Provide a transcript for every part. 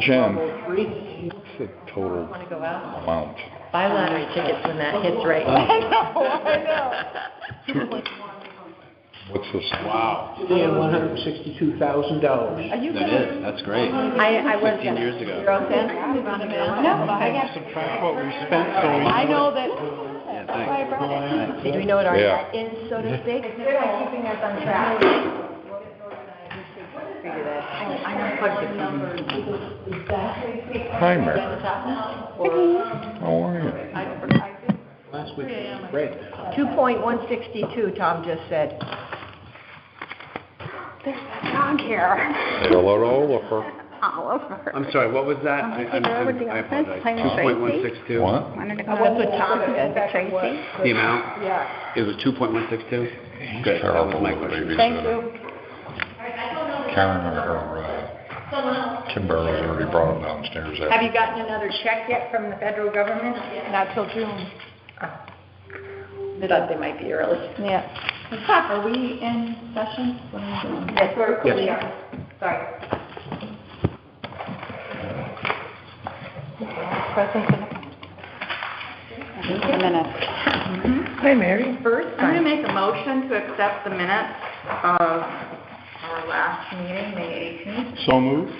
Jen, what's the total amount? Buy lottery tickets when that hits right. I know. What's this? Wow. $1,162,000. That's great. I was 15 years ago. You're all set? No, I got. Subtract what we spent, so we. I know that. Yeah, thanks. Do we know what our Yeah. net is, so to speak? They're like keeping us on track. Figure that. I unplugged the numbers. Hi, Mary. How are you? Last week. Great. 2.162, Tom just said. There's that dog here. Hello to Oliver. Oliver. I'm sorry, what was that? I apologize. 2.162. What? Wanted to That's call what Tom said. Tracy. The amount? Yeah. It was 2.162? Good, that was my question. Thank you. Karen or Kim Barrow's already brought him downstairs. Have you gotten another check yet from the federal government? Not till June. I thought they might be early. Yeah. Are we in session? What are we doing? Yes, we are. Sorry. Present The minutes. Hi, Mary. First, I'm going to make a motion to accept the minutes of our last meeting, May 18th. So moved.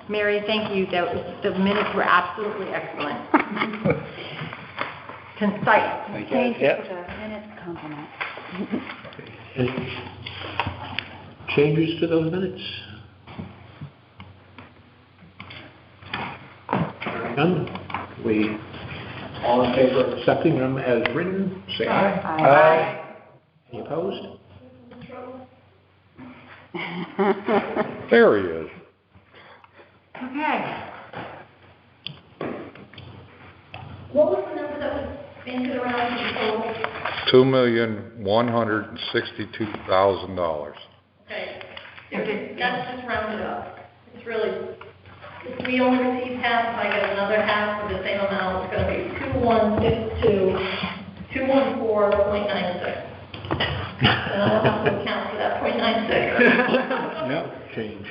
Mary, thank you. The minutes were absolutely excellent. Concise. Thank you. Thank you for the minutes compliment. Any changes to those minutes? None. We all in favor of accepting them as written, say aye. Aye. Any opposed? There he is. Okay. What was the number that was banted around in total? $2,162,000. Okay. That's just rounded up. It's really, if we only receive half, if I get another half of the same amount, it's going to be 214.96. And I'll have to account for that 0.96. Yeah. Change.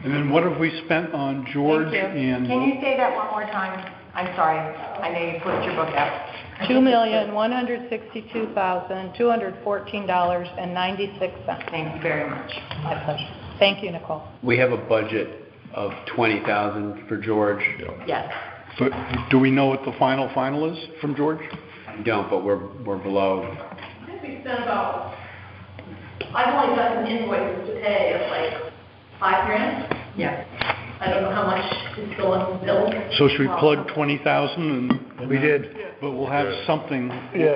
And then what have we spent on George Thank you. and? Can you say that one more time? I'm sorry. I know you put your book out. $2,162,214.96. Thank you very much. My pleasure. Thank you, Nicole. We have a budget of $20,000 for George. Yes. But do we know what the final is from George? I don't, but we're below. I think we spent about, I've only got some invoices to pay of like $5,000. Yeah. I don't know how much is still unbilled. So should we plug 20,000 and? We did. But we'll have something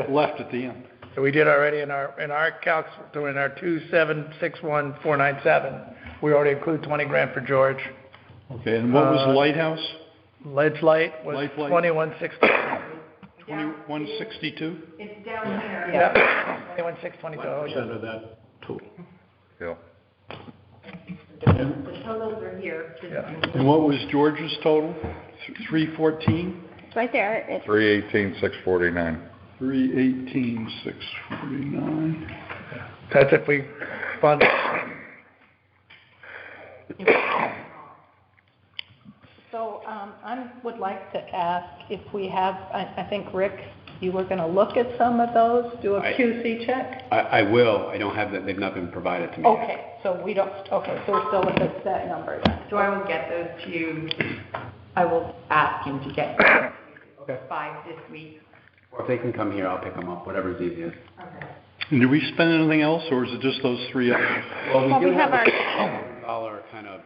left at the end. We did already in our calcs, so in our 2761497, we already include 20 grand for George. Okay, and what was Lighthouse? Ledge Light was Light Light? 2160. 2162? It's down here. Yeah, 21,622. Oh, yeah. Of that total. Yeah. The totals are here. And what was George's total? 314? It's right there. It's 318,649. 318,649. That's if we fund. So I would like to ask if we have, I think, Rick, you were going to look at some of those, do a QC check? I will. I don't have that. They've not been provided to me yet. Okay, so we don't, okay, so we're still with the set number then. So I will get those to you. I will ask him to get 5 this week. Or if they can come here, I'll pick them up, whatever's easiest. Okay. And did we spend anything else, or is it just those three items? Well, we have our $5,000 kind of,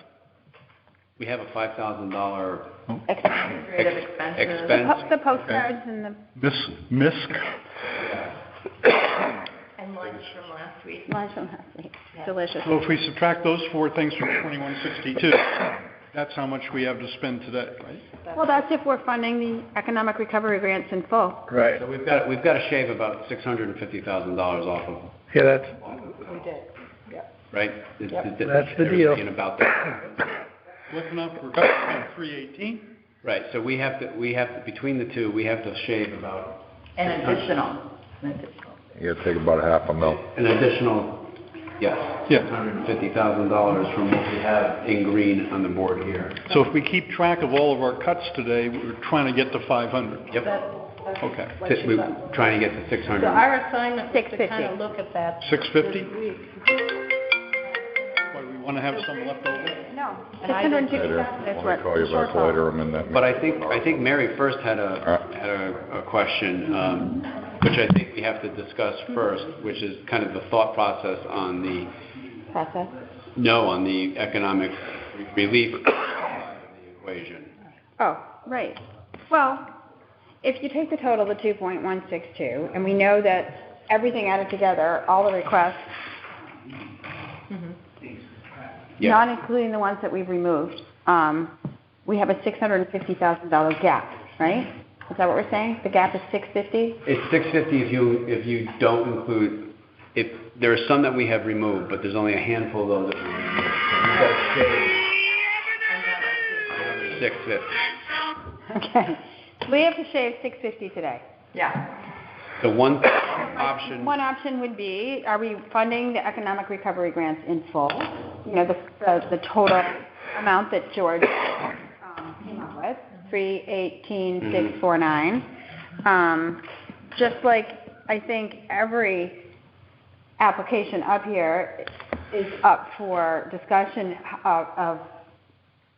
we have a $5,000 administrative expense. The postcards and the Misk? And lunch from last week. lunch from last week. Delicious. So if we subtract those four things from 2162, that's how much we have to spend today, right? Well, that's if we're funding the economic recovery grants in full. Right. So we've got to shave about $650,000 off of, Yeah, that's, We did. right? That's the deal. And about that. Looking up, we're about 318. Right. So we have to between the two, we have to shave about An additional. You gotta take about $500,000. an additional Yes. Yeah. $650,000 from what we have in green on the board here. So if we keep track of all of our cuts today, we're trying to get to 500. Yep. That's Okay. what she We're thought. trying to get to 600. So our assignment was to 650. kind of look at that. 650? this week. Why, we want to have some left over? No, And I didn't- 650,000 is Let what me call you the back shortfall. later, I'm in that. But I think Mary first had a question, which I think we have to discuss first, which is kind of the thought process on the, Process. on the economic relief side of the equation. Oh, right. Well, if you take the total, the 2.162, and we know that everything added together, all the requests, Yeah. not including the ones that we've removed, we have a $650,000 gap, right? Is that what we're saying? The gap is 650? It's 650 if you don't include, if there are some that we have removed, but there's only a handful of those that we removed. So we've got to shave another 650. Okay. We have to shave 650 today. Yeah. The one option, One option would be, are we funding the economic recovery grants in full? You know, the total amount that George came up with, 318,649. Just like I think every application up here is up for discussion of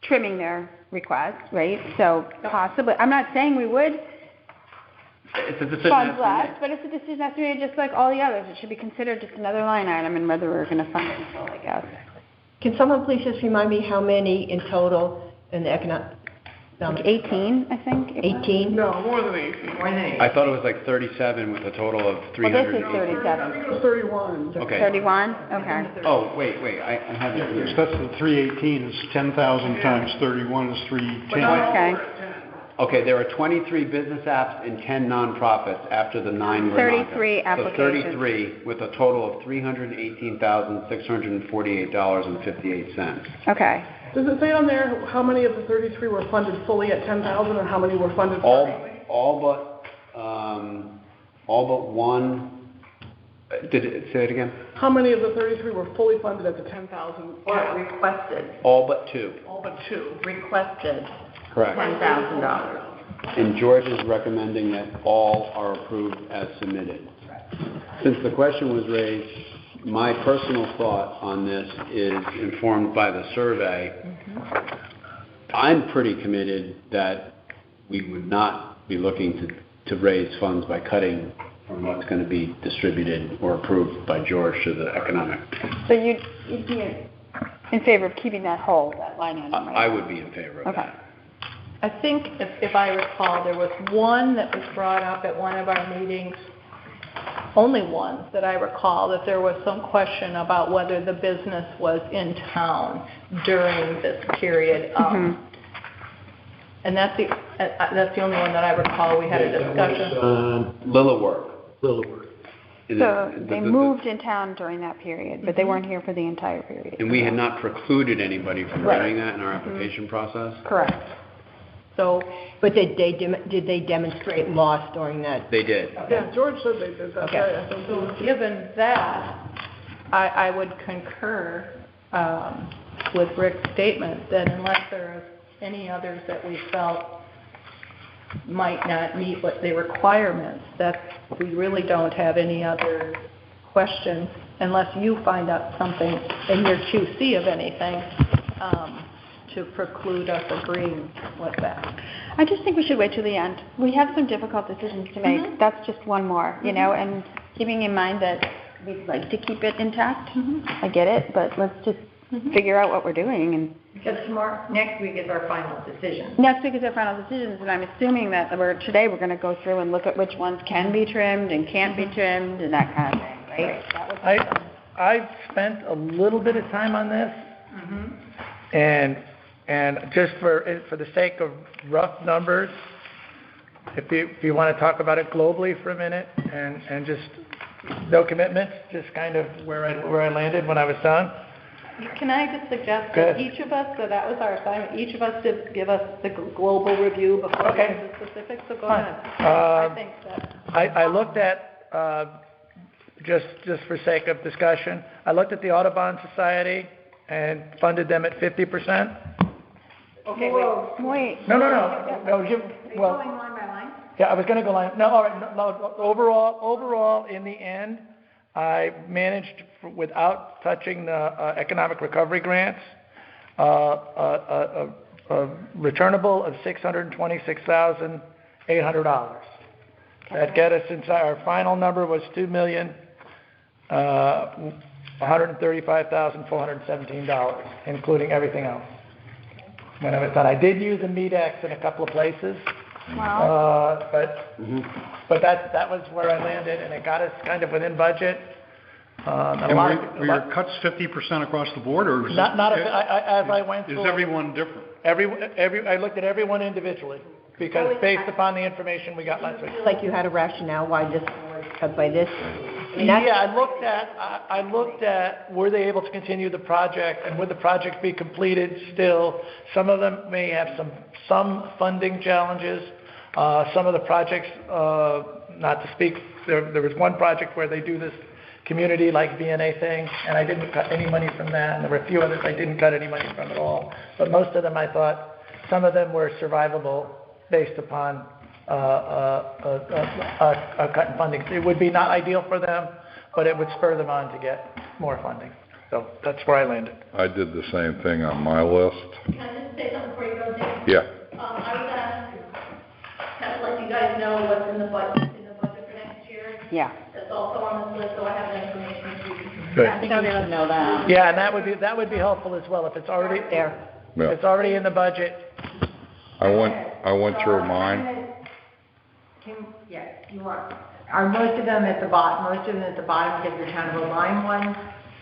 trimming their requests, right? So possibly, I'm not saying we would it's a decision. fund that's less, made. but it's a decision that's made just like all the others. It should be considered just another line item and whether we're going to fund it in full, I guess. Can someone please just remind me how many in total in the economic, Like 18, I think? 18? No, more than 18. More than 18. I thought it was like 37 with a total of Well, 300. this is 37. It was 31. Okay. 31? Okay. Oh, wait, I have it here. That's the 318, is 10,000 times 31 is 310. Okay. Okay, there are 23 business apps and 10 nonprofits after the 9 were 33 not done. So applications. 33 with a total of $318,648.58. Okay. Does it say on there how many of the 33 were funded fully at 10,000 or how many were funded partially? All but one. Did it say it again? How many of the 33 were fully funded at the 10,000? Or requested, All but two. All but 2. requested Correct. $10,000. And George is recommending that all are approved as submitted. Since the question was raised, my personal thought on this is informed by the survey. I'm pretty committed that we would not be looking to raise funds by cutting from what's going to be distributed or approved by George to the economic. So you'd be in favor of keeping that whole, that line item, right? I would be in favor of Okay. that. I think, if I recall, there was one that was brought up at one of our meetings, only one that I recall, that there was some question about whether the business was in town during this period of, and that's the only one that I recall we had a discussion. Lilleworth. Lillyward. So they moved in town during that period, but they weren't here for the entire period. And we had not precluded anybody from Right. doing that in our application process? Correct. So, But did they demonstrate loss during that? They did. yeah, George said they did that, Okay. right? I think so. Given that, I would concur with Rick's statement that unless there are any others that we felt might not meet what the requirements, that we really don't have any other questions unless you find out something in your QC of anything to preclude us agreeing with that. I just think we should wait till the end. We have some difficult decisions to make. That's just one more, you know, and keeping in mind that we'd like to keep it intact. I get it, but let's just figure out what we're doing. And Because next week is our final decision. next week is our final decisions, and I'm assuming that today we're going to go through and look at which ones can be trimmed and can't be trimmed and that kind of thing, right? I've spent a little bit of time on this, and just for the sake of rough numbers, if you want to talk about it globally for a minute, and just no commitments, just kind of where I landed when I was done. Can I just suggest Good. that each of us, so that was our assignment, each of us did give us the global review before we Okay. get to specifics, so go Fine. ahead. I think that, I looked at just for sake of discussion, I looked at the Audubon Society and funded them at 50%. Okay, Wait, No, well, going line by line? yeah, I was gonna go line, no, all right, no, overall, in the end, I managed, without touching the economic recovery grants, a returnable of $626,800. That get us, since our final number was $2,135,417, including everything else. When I was done, I did use a MEDEX in a couple of places, Wow. but that was where I landed, and it got us kind of within budget. And were your cuts 50% across the board, or is As I went through. is everyone different? I looked at everyone individually, because based upon the information we got last week. Like you had a rationale why this was cut by this? I mean, that's- Yeah, I looked at, were they able to continue the project, and would the project be completed still? Some of them may have some funding challenges. Some of the projects, not to speak, there was one project where they do this community like V&A thing, and I didn't cut any money from that, and there were a few others I didn't cut any money from at all. But most of them, I thought, some of them were survivable based upon a cut in funding. It would be not ideal for them, but it would spur them on to get more funding. So that's where I landed. I did the same thing on my list. Can I just say something before you go, Dave? Yeah. I was asked, kind of let you guys know what's in the budget for next year. Yeah. That's also on this list, so I have the information for you. Good. I think they would know that. Yeah, and that would be helpful as well, if it's already there. Yeah. It's already in the budget. I went through mine. You are most of them at the bottom because they're kind of a line ones,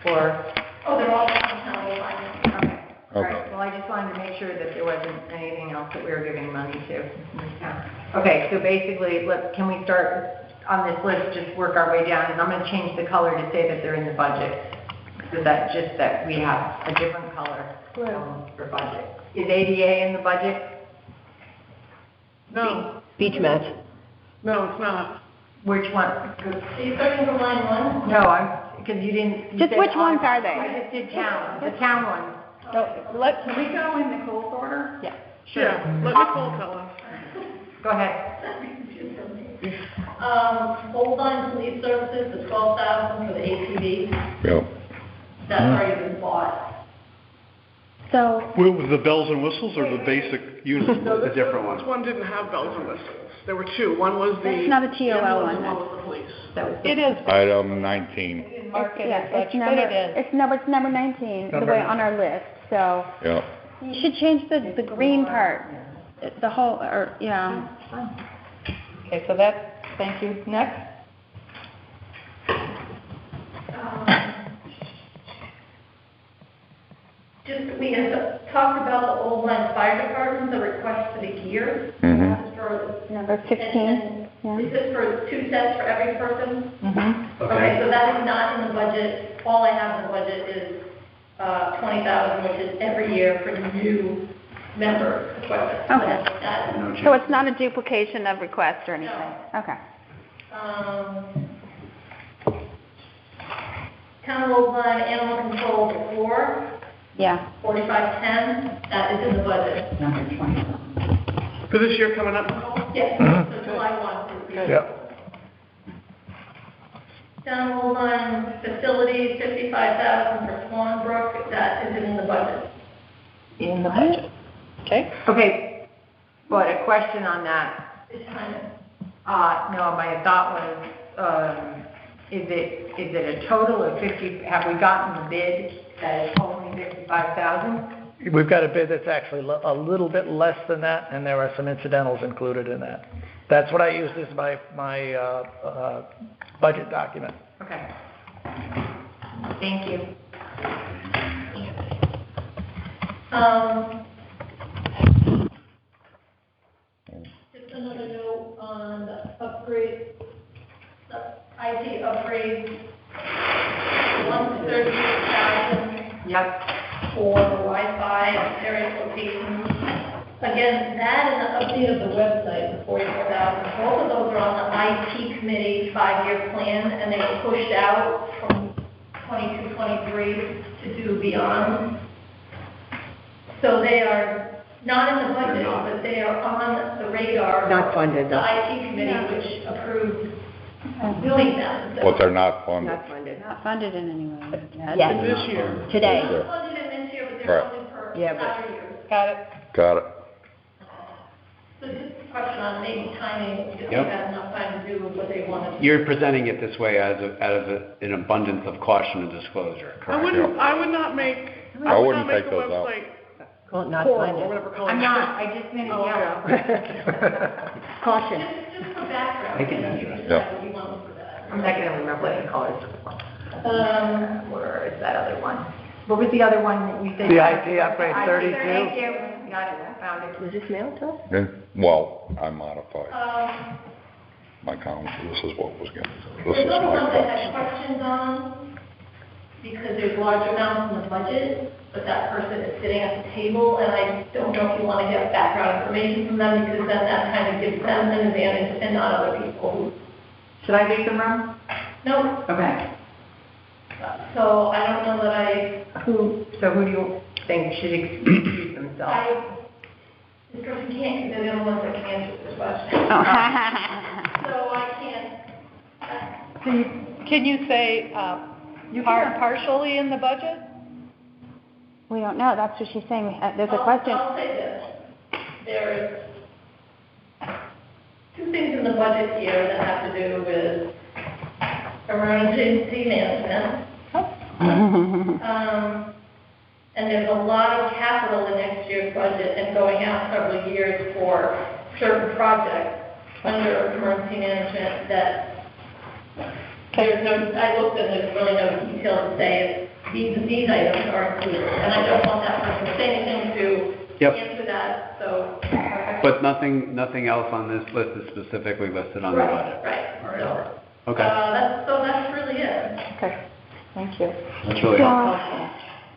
or? Oh, they're all kind of aligned. Okay, all Okay. right, well, I just wanted to make sure that there wasn't anything else that we were giving money to. Okay, so basically, can we start on this list, just work our way down, and I'm gonna change the color to say that they're in the budget, so that we have a different color for budget. Is ADA in the budget? No. Beach mats. No, it's not. Which one? Are you starting from line one? No, because you didn't. you Just said which ones on- are they? I just did town, the town ones. Can we go in Nicole's order? Yeah. Sure. Let Nicole tell us. Go ahead. Hold on police services, the 12,000 for the ATV, Yep. that's already been bought. So, With the bells and whistles, or the basic unit? The different one. This one didn't have bells and whistles. There were two. One was the. That's not a TOL ambulance, one, One was the police. It is, Item 19. mark it yeah, as it's such, but number, it is. it's number 19, the Number way on our list, so Yep. you should change the green part, the whole, or, yeah. Okay, so thank you. Next? We had talked about the old line fire department, the request for the gear. Mhm. That's for- Number 15, yeah. Is this for 2 sets for every person? Mm-hmm. Okay, so that is not in the budget. All I have in the budget is 20,000, which is every year for new member equipment. Okay. So that- So it's not a duplication of requests or anything? Okay. Town road line, animal control before, Yeah. 4510, that is in the budget. For this year coming up, Nicole? Yes, so July 1. Yep. Town road line facilities, 55,000 for Swan Brook, that is in the budget. In the budget. Okay? Okay, but a question on that. It's kind of, No, my thought was, is it a total of 50, have we gotten the bid that is only 55,000? We've got a bid that's actually a little bit less than that, and there are some incidentals included in that. That's what I used as my budget document. Okay. Thank you. Just another note on the upgrade, the IT upgrade, 136,000 Yep. for Wi-Fi at various locations. again, that and the update of the website, the 44,000, both of those are on the IT committee 5-year plan, and they were pushed out from 22, 23 to do beyond. So they are not in the budget, but they are on the radar. Not funded, The though. IT committee, which approved doing them. So But they're not funded. Not funded. Not funded in any way. Yes. This year. Today. They're not funded in this year, but they're Right. funded for Yeah, but- other years. Got it? Got it. So just a question on maybe timing, if they Yep. had enough time to do what they wanted to. You're presenting it this way out of an abundance of caution and disclosure, I correct? wouldn't, I would not make, I I would wouldn't not make take the those out. website Well, not coral, or funded. whatever color. I'm not, I just made it Oh, yellow. Caution. Just for background. I can and measure you it. decide what you want for that. I'm not gonna remember what the colors were. Where is that other one? What was the other one that you said? The IT upgrade IT, 32? Thank you, got it, I found it. Was this mailed to us? Yeah, well, I modified Um, my count. This is what was given. This There's is other my ones I had cost. questions on, because there's large amounts in the budget, but that person is sitting at the table, and I don't know if you want to get background information from them, because then that kind of gives them an advantage and not other people who, Should I make them run? no. Okay. So I don't know that So who do you think should excuse themselves? this person can't, because they're the only ones that can answer this question. So I can't, Can you say, partially in the budget? We don't know, that's what she's saying. There's a Well, question. I'll say this. There's two things in the budget here that have to do with emergency management. And there's a lot of capital in next year's budget and going out several years for certain projects under emergency management that there's no, I looked and there's really no detail to say these items are included. And I don't want that person to say anything to Yep. answer that, so. But nothing else on this list is specifically listed on the budget? Right, so. Okay, That's really it. Okay, thank you. that's really helpful.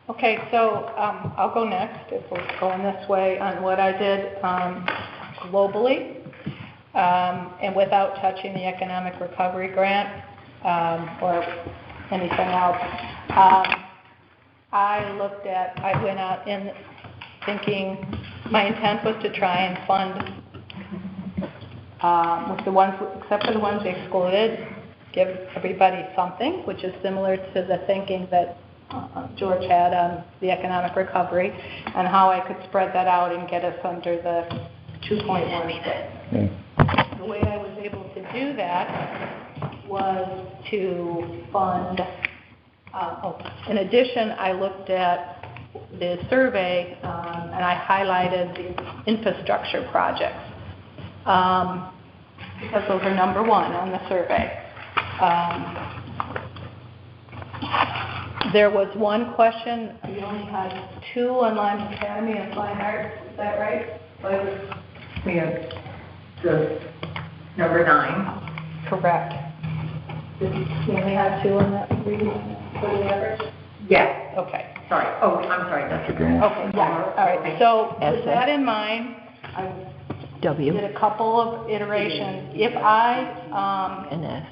Okay, so I'll go next, if we're going this way, on what I did globally, and without touching the economic recovery grant or anything else. I went out in thinking, my intent was to try and fund, with the ones, except for the ones we excluded, give everybody something, which is similar to the thinking that George had on the economic recovery, and how I could spread that out and get us under the 2.16. The way I was able to do that was to fund, in addition, I looked at the survey, and I highlighted the infrastructure projects, because those are number one on the survey. There was one question, we only had two on Lyme Academy and Fine Arts, is that right? We have the number 9. Correct. Did we only have two on that reading for the average? Yes, Okay. sorry. Oh, I'm sorry, that's That's a good one. Okay, yeah, all right. So with that in mind, I W did a couple of iterations. If I and S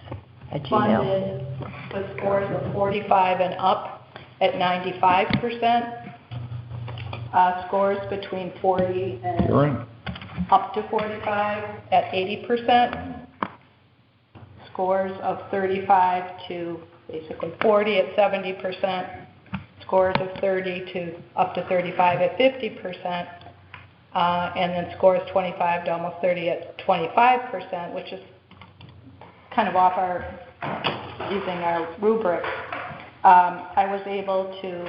at Gmail. funded with scores of 45 and up at 95%, scores between 40 and You're in. up to 45 at 80%, scores of 35 to basically 40 at 70%, scores of 30 to up to 35 at 50%, and then scores 25 to almost 30 at 25%, which is kind of off our, using our rubric. I was able to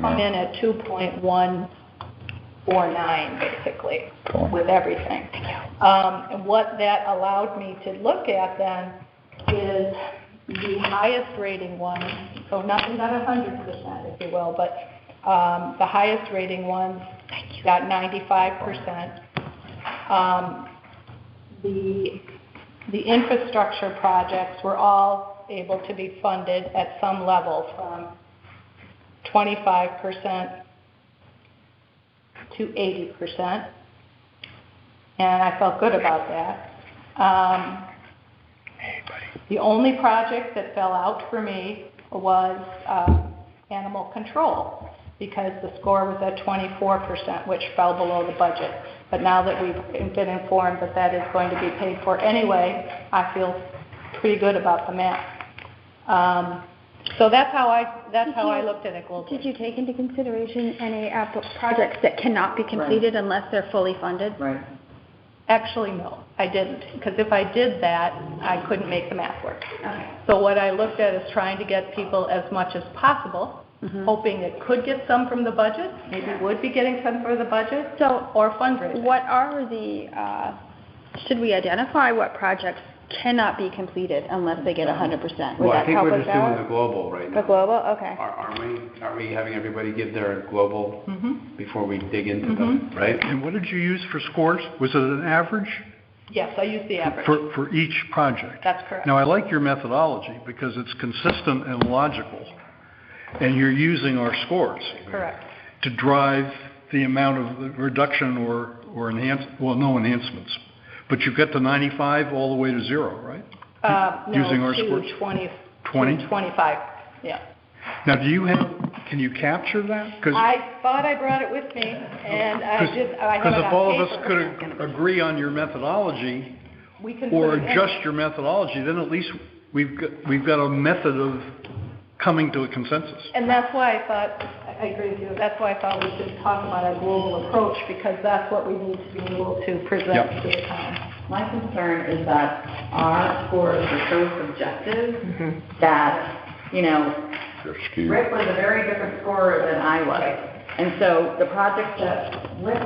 come in at 2.149 basically with everything. And what that allowed me to look at then is the highest rating ones, so nothing got 100%, if you will, but the highest rating ones got 95%. The infrastructure projects were all able to be funded at some level, from 25% to 80%, and I felt good about that. The only project that fell out for me was animal control, because the score was at 24%, which fell below the budget. But now that we've been informed that that is going to be paid for anyway, I feel pretty good about the math. So that's how I looked at it globally. Did you take into consideration any projects that cannot be completed unless they're fully funded? Right. Actually, no, I didn't, because if I did that, I couldn't make the math work. Okay. So what I looked at is trying to get people as much as possible, hoping it could get some from the budget, maybe would be getting some from the budget, or fundraising. What are should we identify what projects cannot be completed unless they get 100%? Would Well, I that think help we're us just doing the out? global right now. The global, okay. Are we having everybody give their global before we dig into them, right? And what did you use for scores? Was it an average? Yes, I used the average. For each project? That's correct. Now, I like your methodology because it's consistent and logical, and you're using our scores Correct. to drive the amount of reduction or no enhancements. But you get to 95 all the way to 0, right? Using our to scores? 20. 20? To 25, yeah. Now, can you capture that? I thought I brought it with me, and I have it on Because if all of paper. us could agree on your methodology, We can or put it in. adjust your methodology, then at least we've got a method of coming to a consensus. And that's why I thought, I agree with you, that's why I thought we should talk about our global approach, because that's what we need to be able to present Yep. to the town. My concern is that our scores are so subjective that, They're skewed. Rick was a very different scorer than I was. And so the project that Rick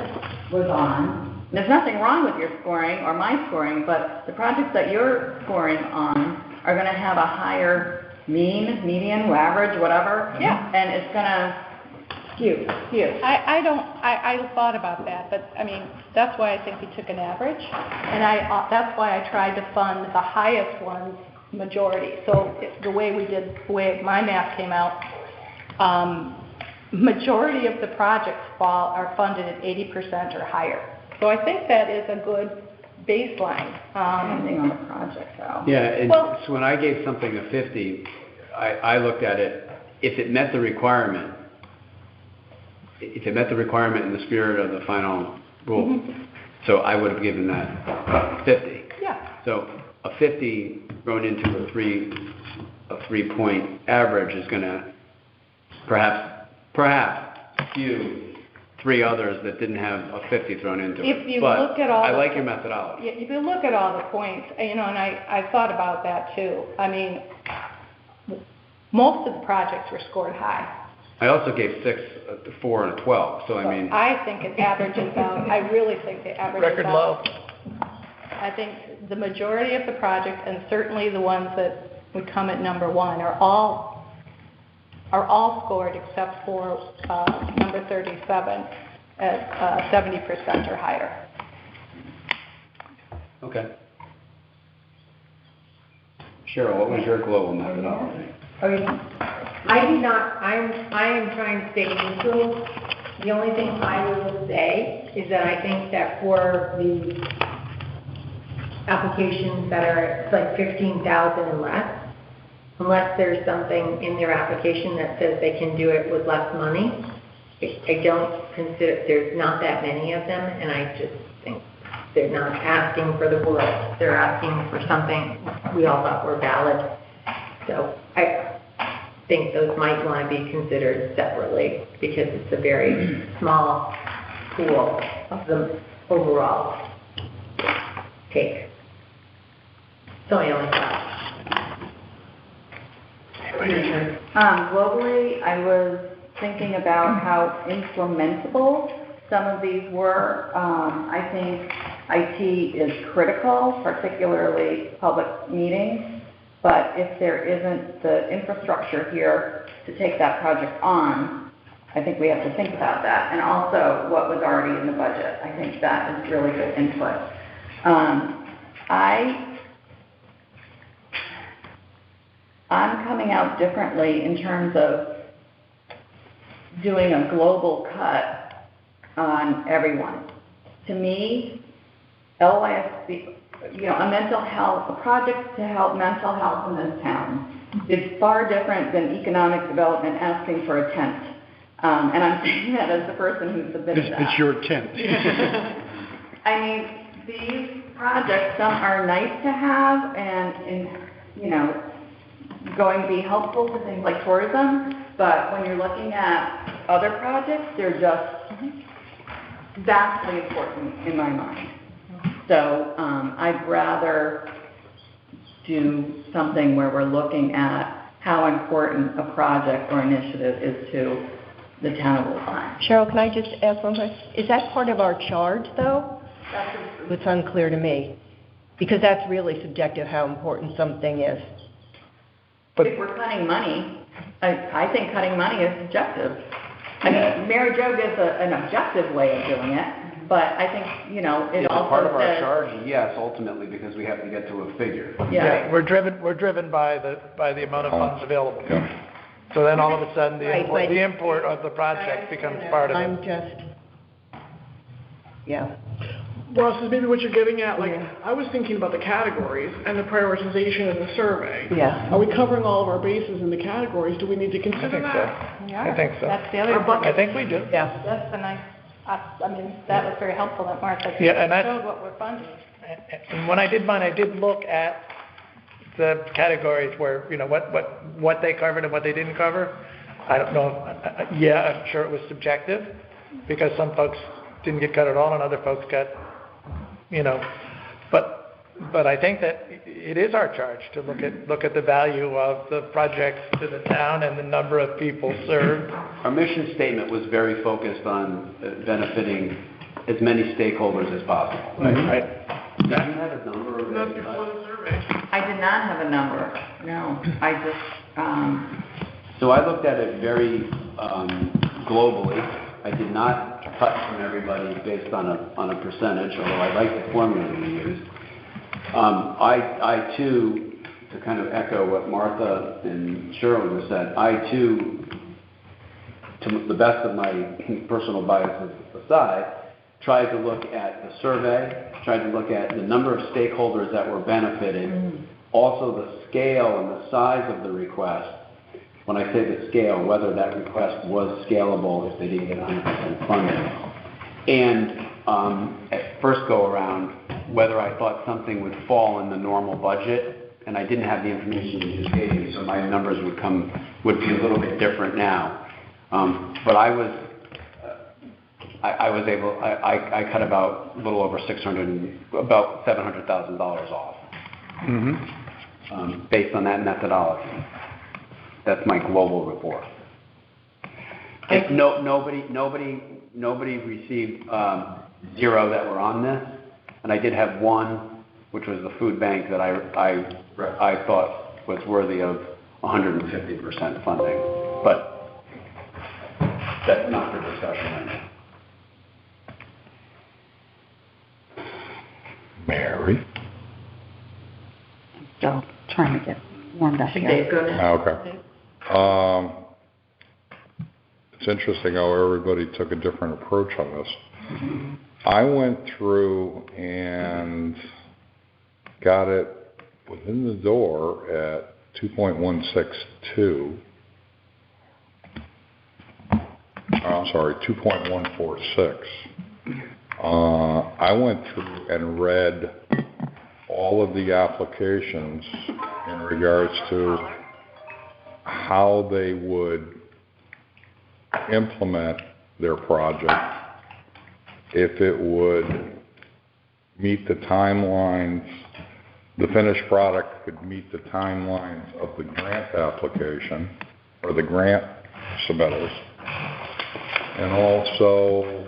was on, there's nothing wrong with your scoring or my scoring, but the projects that you're scoring on are going to have a higher mean, median, average, whatever. Yeah. And it's going to skew. I thought about that, but I mean, that's why I think we took an average, and that's why I tried to fund the highest ones majority. So the way my math came out, majority of the projects are funded at 80% or higher. So I think that is a good baseline. Depending on the project, though. Yeah, and Well- so when I gave something a 50, I looked at it, if it met the requirement in the spirit of the final rule, so I would have given that 50. Yeah. So a 50 thrown into a 3-point average is going to perhaps skew 3 others that didn't have a 50 thrown into If it. you But look at all I the- like your methodology. Yeah, if you look at all the points, and I thought about that too. I mean, most of the projects were scored high. I also gave 6, 4, and a 12. So I mean, I think it averages out. I really think it averages Record out. low. I think the majority of the projects, and certainly the ones that would come at number 1, are all scored except for number 37 at 70% or higher. okay. Cheryl, what was your global methodology? I am trying to stay neutral. The only thing I will say is that I think that for the applications that are like 15,000 and less, unless there's something in their application that says they can do it with less money, I don't consider, there's not that many of them, and I just think they're not asking for the world. They're asking for something we all thought were valid. So I think those might want to be considered separately because it's a very small pool of the overall take. So I only thought. Globally, I was thinking about how implementable some of these were. I think IT is critical, particularly public meetings. But if there isn't the infrastructure here to take that project on, I think we have to think about that. And also what was already in the budget. I think that is really good input. I'm coming out differently in terms of doing a global cut on everyone. To me, LYSC, a project to help mental health in this town is far different than economic development asking for a tent. And I'm saying that as the person who submitted that. It's your tent. I mean, these projects, some are nice to have and going to be helpful to things like tourism, but when you're looking at other projects, they're just vastly important in my mind. So I'd rather do something where we're looking at how important a project or initiative is to the town of Woodbine. Cheryl, can I just ask one question? Is that part of our charge, though? It's unclear to me, because that's really subjective how important something is. But if we're cutting money, I think cutting money is subjective. I mean, Mary Jo gives an objective way of doing it, but I think, it It's a also part of our says- charge, yes, ultimately, because we have to get to a figure. Yeah. We're driven by the amount of funds available. Yeah. So then all of a sudden, Right, but- the import of the project becomes part of it. I'm just, yeah. Ross, is maybe what you're getting at, I was thinking about the categories and the prioritization in the survey. Yeah. Are we covering all of our bases in the categories? Do we need to I consider think so. that? I think so. That's the other Our bucket- I think we do. Yeah. That's the nice, that was very helpful that Martha Yeah, and that's- showed what we're funding. And when I did mine, I did look at the categories where, what they covered and what they didn't cover. I don't know, I'm sure it was subjective, because some folks didn't get cut at all and other folks got, but I think that it is our charge to look at the value of the projects to the town and the number of people served. Our mission statement was very focused on benefiting as many stakeholders as possible. Right. Did you have a number? Or That's before the survey. I did not have a number, no. I just, So I looked at it very globally. I did not cut from everybody based on a percentage, although I like the formula we used. I too, to kind of echo what Martha and Cheryl just said, I too, to the best of my personal biases aside, tried to look at the survey, tried to look at the number of stakeholders that were benefited, also the scale and the size of the request. When I say the scale, whether that request was scalable if they didn't get 100% funding. And at first go around, whether I thought something would fall in the normal budget, and I didn't have the information you just gave me, so my numbers would be a little bit different now. But I cut about a little over about $700,000 off, based on that methodology. That's my global report. If nobody received zero that were on this, and I did have one, which was the food bank that I thought was worthy of 150% funding, but that's not for discussion right now. Mary? Still trying to get warmed up here. Dave, go ahead. Okay. It's interesting how everybody took a different approach on this. I went through and got it within the door at 2.162. I'm sorry, 2.146. I went through and read all of the applications in regards to how they would implement their project, if it would meet the timelines, the finished product could meet the timelines of the grant application or the grant submittals. And also,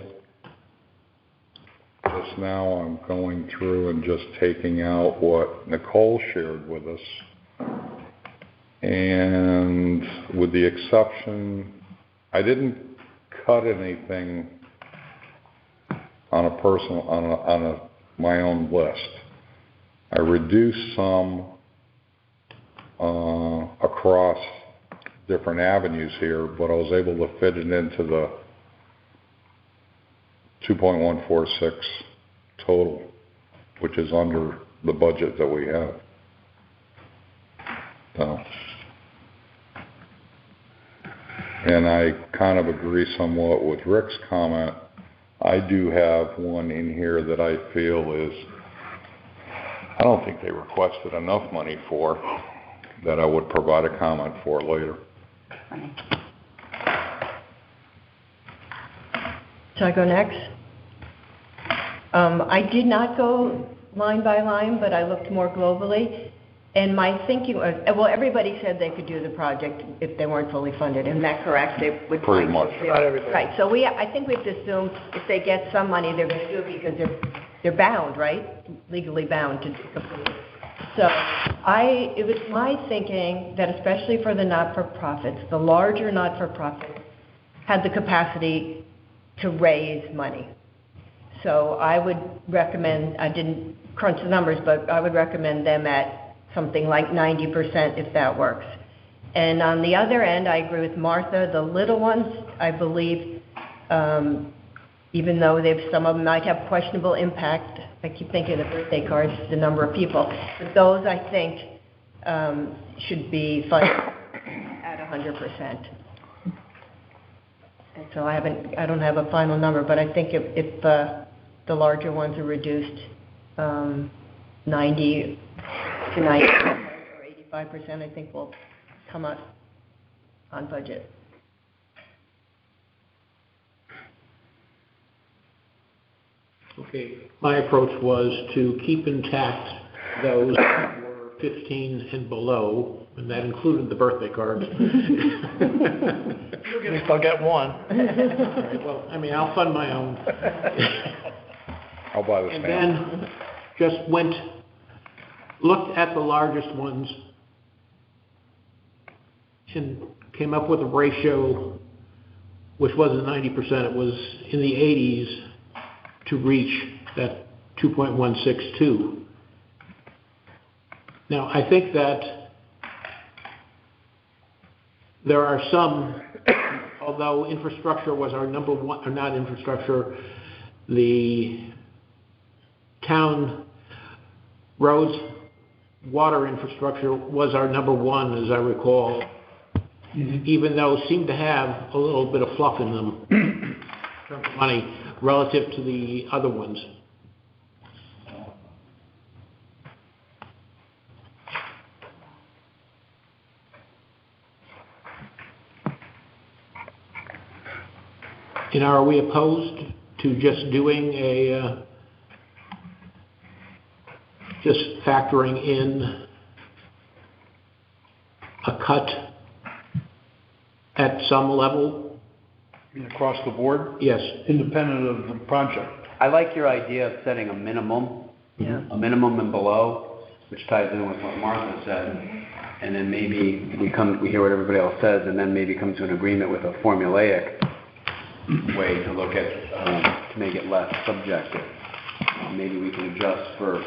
just now I'm going through and just taking out what Nicole shared with us. And with the exception, I didn't cut anything on my own list. I reduced some across different avenues here, but I was able to fit it into 2.146 total, which is under the budget that we have. So, and I kind of agree somewhat with Rick's comment. I do have one in here that I feel is, I don't think they requested enough money for, that I would provide a comment for later. Shall I go next? I did not go line by line, but I looked more globally. And my thinking was, well, everybody said they could do the project if they weren't fully funded. Isn't that correct? They would Pretty find much. Not everybody. Right, so I think we have to assume if they get some money, they're gonna do it because they're bound, right? Legally bound to complete it. So it was my thinking that especially for the not-for-profits, the larger not-for-profits had the capacity to raise money. So I would recommend, I didn't crunch the numbers, but I would recommend them at something like 90% if that works. And on the other end, I agree with Martha, the little ones, I believe, even though some of them might have questionable impact, I keep thinking of birthday cards, the number of people, but those I think should be funded at 100%. And so I don't have a final number, but I think if the larger ones are reduced 90 to 90% or 85%, I think will come up on budget. Okay, my approach was to keep intact those that were 15 and below, and that included the birthday cards. At least I'll get one. All right, well, I mean, I'll fund my own. I'll buy the And stamp. then just looked at the largest ones and came up with a ratio which wasn't 90%, it was in the 80s to reach that 2.162. Now, I think that there are some, although infrastructure was our number one, or not infrastructure, the town roads, water infrastructure was our number one, as I recall, even though it seemed to have a little bit of fluff in them in terms of money relative to the other ones. And are we opposed to just doing just factoring in a cut at some level? Across the board, Yes. independent of the project. I like your idea of setting a minimum and below, which ties in with what Martha said, and then maybe we hear what everybody else says, and then maybe come to an agreement with a formulaic way to look at, to make it less subjective. Maybe we can adjust for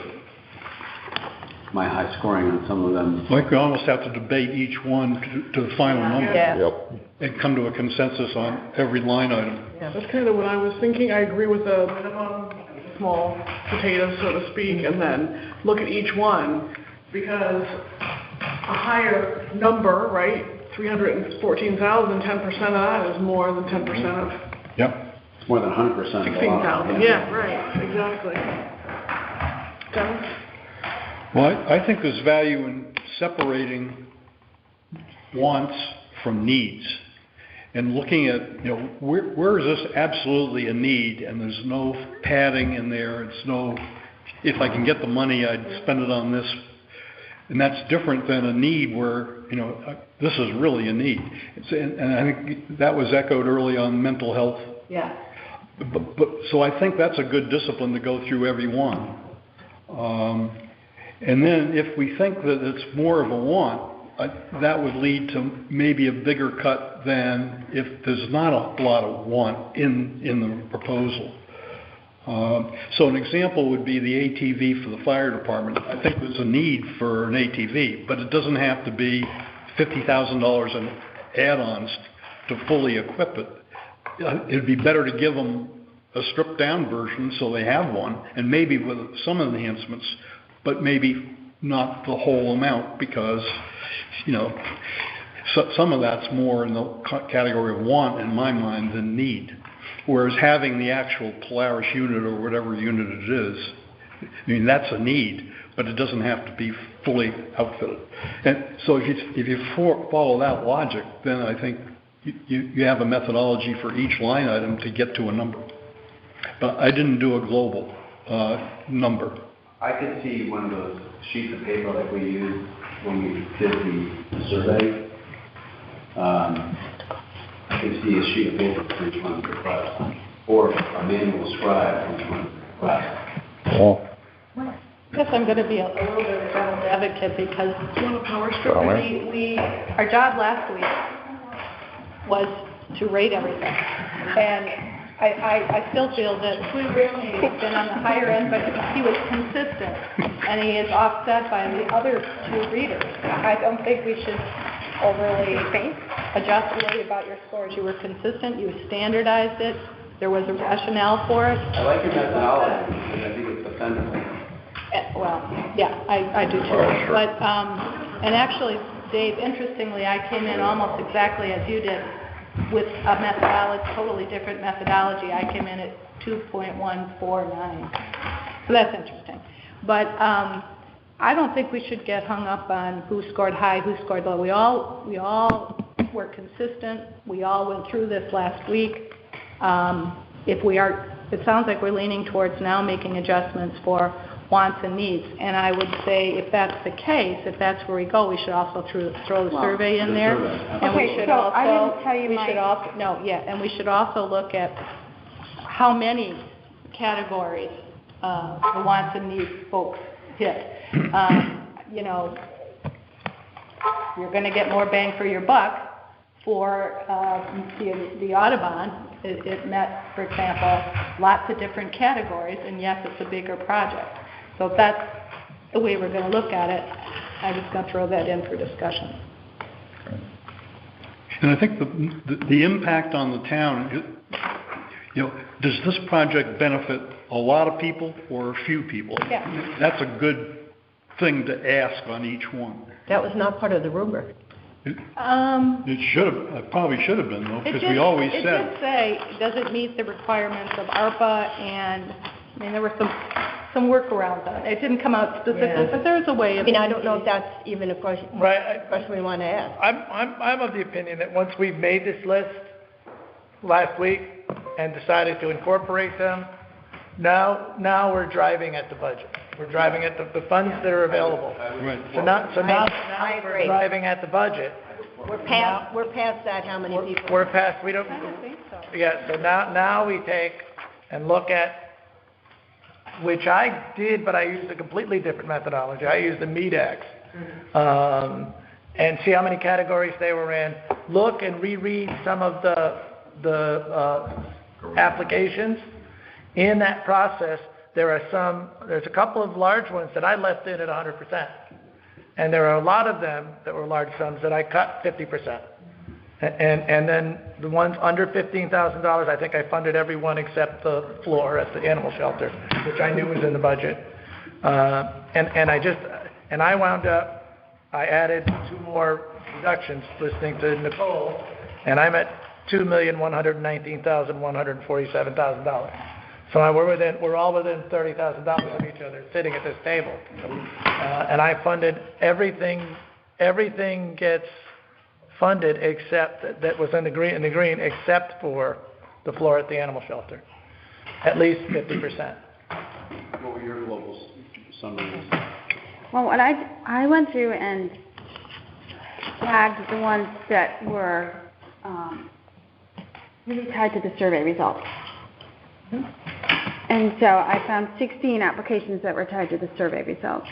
my high scoring on some of them. Like we almost have to debate each one to the final number. Yeah. Yep. And come to a consensus on every line item. That's kind of what I was thinking. I agree with the minimum small potatoes, so to speak, and then look at each one, because a higher number, right, 314,000, 10% of that is more than 10% of Yep. It's more than 100%. 16,000. Yeah, right, exactly. Dennis? Well, I think there's value in separating wants from needs and looking at, where is this absolutely a need and there's no padding in there, it's no, if I can get the money, I'd spend it on this. And that's different than a need where, this is really a need. And I think that was echoed early on mental health. Yeah. So I think that's a good discipline to go through every one. And then if we think that it's more of a want, that would lead to maybe a bigger cut than if there's not a lot of want in the proposal. So an example would be the ATV for the fire department. I think there's a need for an ATV, but it doesn't have to be $50,000 in add-ons to fully equip it. It'd be better to give them a stripped down version, so they have one, and maybe with some enhancements, but maybe not the whole amount, because, some of that's more in the category of want in my mind than need. Whereas having the actual Polaris unit or whatever unit it is, that's a need, but it doesn't have to be fully outfitted. And so if you follow that logic, then I think you have a methodology for each line item to get to a number. But I didn't do a global number. I could see one of those sheets of paper like we used when we did the survey. I could see a sheet of paper for each one of the requests, or a manual scribe for each one of the requests. Well, I guess I'm going to be a little bit of a devil's advocate because our job last week was to rate everything. And I still feel that he's been on the higher end, but he was consistent, and he is offset by the other two readers. I don't think we should overly adjust worry about your scores. You were consistent, you standardized it, there was a rationale for it. I like your methodology, because I think it's defensible. Well, yeah, I do too. Sure. But, and actually, Dave, interestingly, I came in almost exactly as you did with a methodology, totally different methodology. I came in at 2.149. So that's interesting. But I don't think we should get hung up on who scored high, who scored low. We all were consistent. We all went through this last week. It sounds like we're leaning towards now making adjustments for wants and needs. And I would say if that's the case, if that's where we go, we should also throw the survey in there. And we should also, I didn't tell you and we should also look at how many categories the wants and needs folks hit. You're going to get more bang for your buck for the Audubon. It met, for example, lots of different categories, and yes, it's a bigger project. So if that's the way we're going to look at it, I'm just going to throw that in for discussion. And I think the impact on the town, does this project benefit a lot of people or a few people? Yeah. That's a good thing to ask on each one. That was not part of the rubric. It probably should have been, though, because we always said. It did say, does it meet the requirements of ARPA, and, there were some workarounds on it. It didn't come out specifically, but there's a way of. I don't know if that's even a question we want to ask. I'm of the opinion that once we've made this list last week and decided to incorporate them, now we're driving at the budget. We're driving at the funds that are available. Right. So now I we're agree. driving at the budget. We're past that, how many people? We're past, we don't, I don't think so. yeah, so now we take and look at, which I did, but I used a completely different methodology. I used the MEDAX. And see how many categories they were in. Look and reread some of the applications. In that process, there's a couple of large ones that I left in at 100%. And there are a lot of them that were large sums that I cut 50%. And then the ones under $15,000, I think I funded every one except the floor at the animal shelter, which I knew was in the budget. And I wound up, I added 2 more reductions listening to Nicole, and I'm at $2,119,147,000. So we're all within $30,000 of each other sitting at this table. And I funded everything gets funded except, that was in the green, except for the floor at the animal shelter. At least 50%. What were your global summaries? Well, what I went through and flagged the ones that were really tied to the survey results. And so I found 16 applications that were tied to the survey results.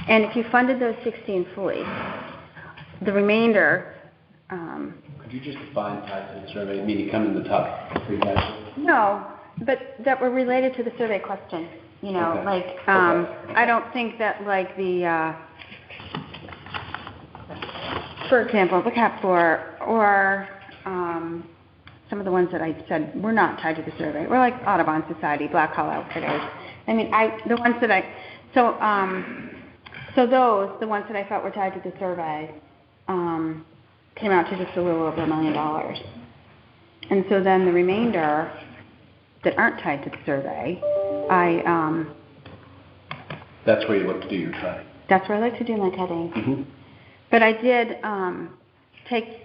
And if you funded those 16 fully, the remainder... Could you just define tied to the survey, meaning come in the top 3 categories? No, but that were related to the survey question. Okay. I don't think that for example, the CAP4 or some some of the ones that I said were not tied to the survey, were like Audubon Society, Black Hall Outfitters. I mean, the ones that the ones that I felt were tied to the survey, came out to just a little over $1 million. And so then the remainder that aren't tied to the survey, That's where you look to do your cutting. that's where I like to do my cutting. Mm-hmm. But I did take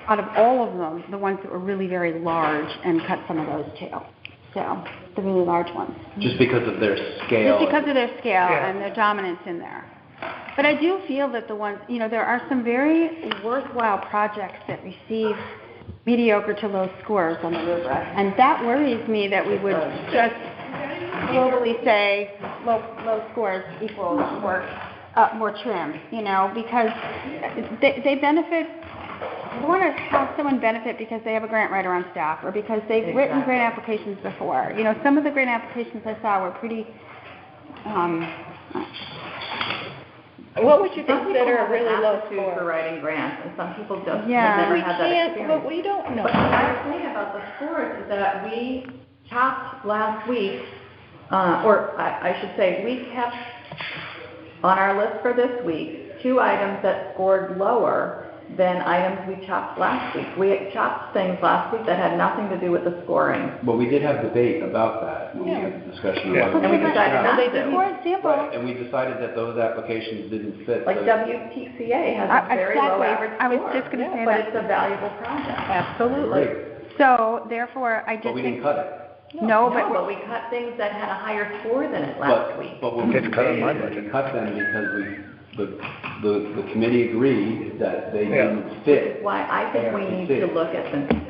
out of all of them the ones that were really very large and cut some of those too. So the really large ones. Just because of their scale. Just because of their scale Yeah. and their dominance in there. But I do feel that the ones, there are some very worthwhile projects that receive mediocre to low scores on the rubric. And that worries me that we would just globally say low scores equals more trim, because they benefit. I want to have someone benefit because they have a grant writer on staff or because they've written grant applications before. Some of the grant applications I saw were pretty, What would you consider a really low For score? writing grants, and some people just have Yeah. never We had that can't, experience. but we don't know. But what I was saying about the scores is that we topped last week, or I should say, we kept on our list for this week 2 items that scored lower than items we chopped last week. We chopped things last week that had nothing to do with the scoring. But we did have debate about that when we had the discussion Yeah. about. And we decided not they to. didn't. for example, Right, and we decided that those applications didn't fit. Like the- WPCA has a very low exactly. average I was score. just gonna say But that. it's a valuable project. Absolutely. Great, so therefore I but did we didn't think, cut it. no, No, but but we cut things that had a higher score than it last But, week. but when we It's cut on my debated, budget. we cut them because the committee agreed that they Yeah. didn't fit. Why I think we need to look at sensitivity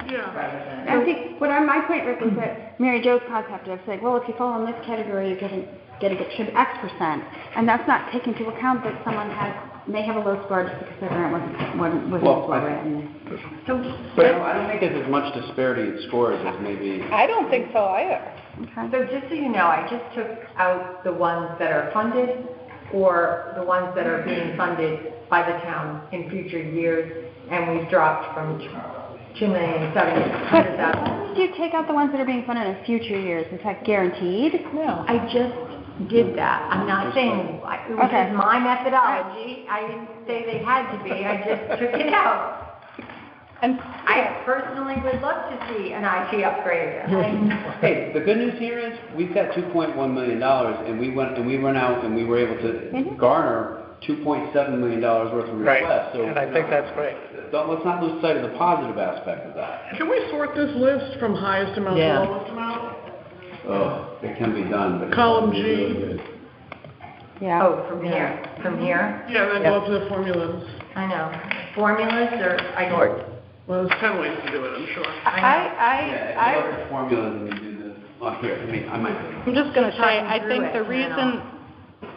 Yeah. rather than. I think my point, Rick, was that Mary Jo's concept of saying, well, if you fall in this category, you're getting should X%, and that's not taking into account that someone may have a low score just because their grant wasn't Well, well written. But I don't think there's as much disparity in scores as maybe. I don't think so either. Okay. So just so you know, I just took out the ones that are funded or the ones that are being funded by the town in future years, and we've dropped from But $2,700,000. why did you take out the ones that are being funded in future years? Is that guaranteed? No. I just did that. I'm not saying, it was Okay. just my methodology. I didn't say they had to be, I just took it out. And I personally would love to see an IT upgrade. Hey, the good news here is, we've got $2.1 million, and we went out and we were able to garner $2.7 million worth of Right, requests, so. and I think that's great. Let's not lose sight of the positive aspect of that. Can we sort this list from highest amount to Yeah. lowest amount? Oh, it can be done, but. Column it's G. really good. Yeah. Oh, from here, Yeah, then go up to the formulas. I know. Formulas or, Well, there's 10 ways to do it, I'm sure. Yeah, if you look at formulas and you do this, here, I might. I'm just gonna say, Talking I through think it, the and then reason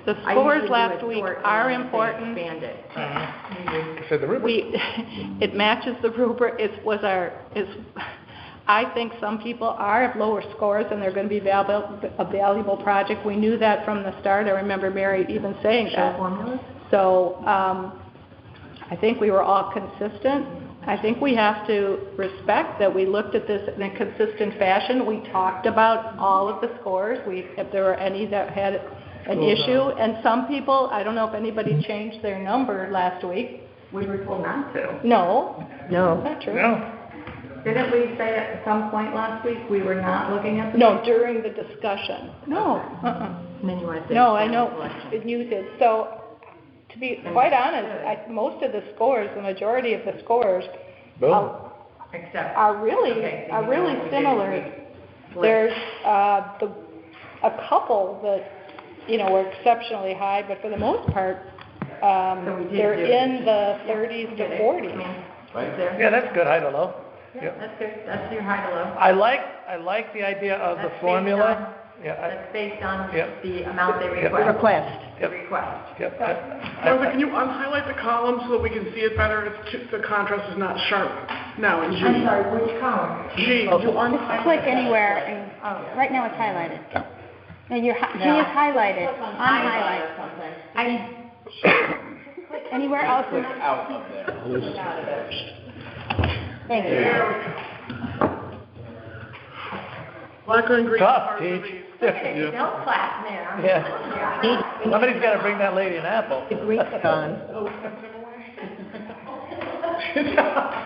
the I scores usually do last a week sort and are then important. Expand it. So the rubric. It matches the rubric, I think some people have lower scores and they're gonna be a valuable project. We knew that from the start. I remember Mary even saying that. Formulas? So, I think we were all consistent. I think we have to respect that we looked at this in a consistent fashion. We talked about all of the scores, if there were any that had an issue. And some people, I don't know if anybody changed their number last week. We were told not to. No. No. Not true. No, Didn't we say at some point last week we were not looking at the? No, during the discussion. No, And then you want to say. No, I know, selection. you did. So, to be quite honest, most of the scores, the majority of the scores, Except. are really Okay, so you know we did similar. split. There's a couple that, were exceptionally high, but for the most part, So we did they're do it. in the 30s to 40s. Right? There. yeah, that's good, high to low. Yeah. That's good, that's your high to low. I like the idea of the That's based formula. Yeah, That's based on Yeah. the amount they Yeah. request. The Yep. request. Yep. Martha, can you unhighlight the column so that we can see it better? The contrast is not sharp now in G. I'm sorry, which column? G, Oh. you unhighlight. Click anywhere and, right now it's highlighted. No, G is highlighted, unhighlight. Anywhere else, Click out of there. thank you. There we go. Black and green Tough, are the Teach. reason. Okay, don't clap now. Yeah. Somebody's gotta bring that lady an apple. The Greek's gone. Oh, send them away.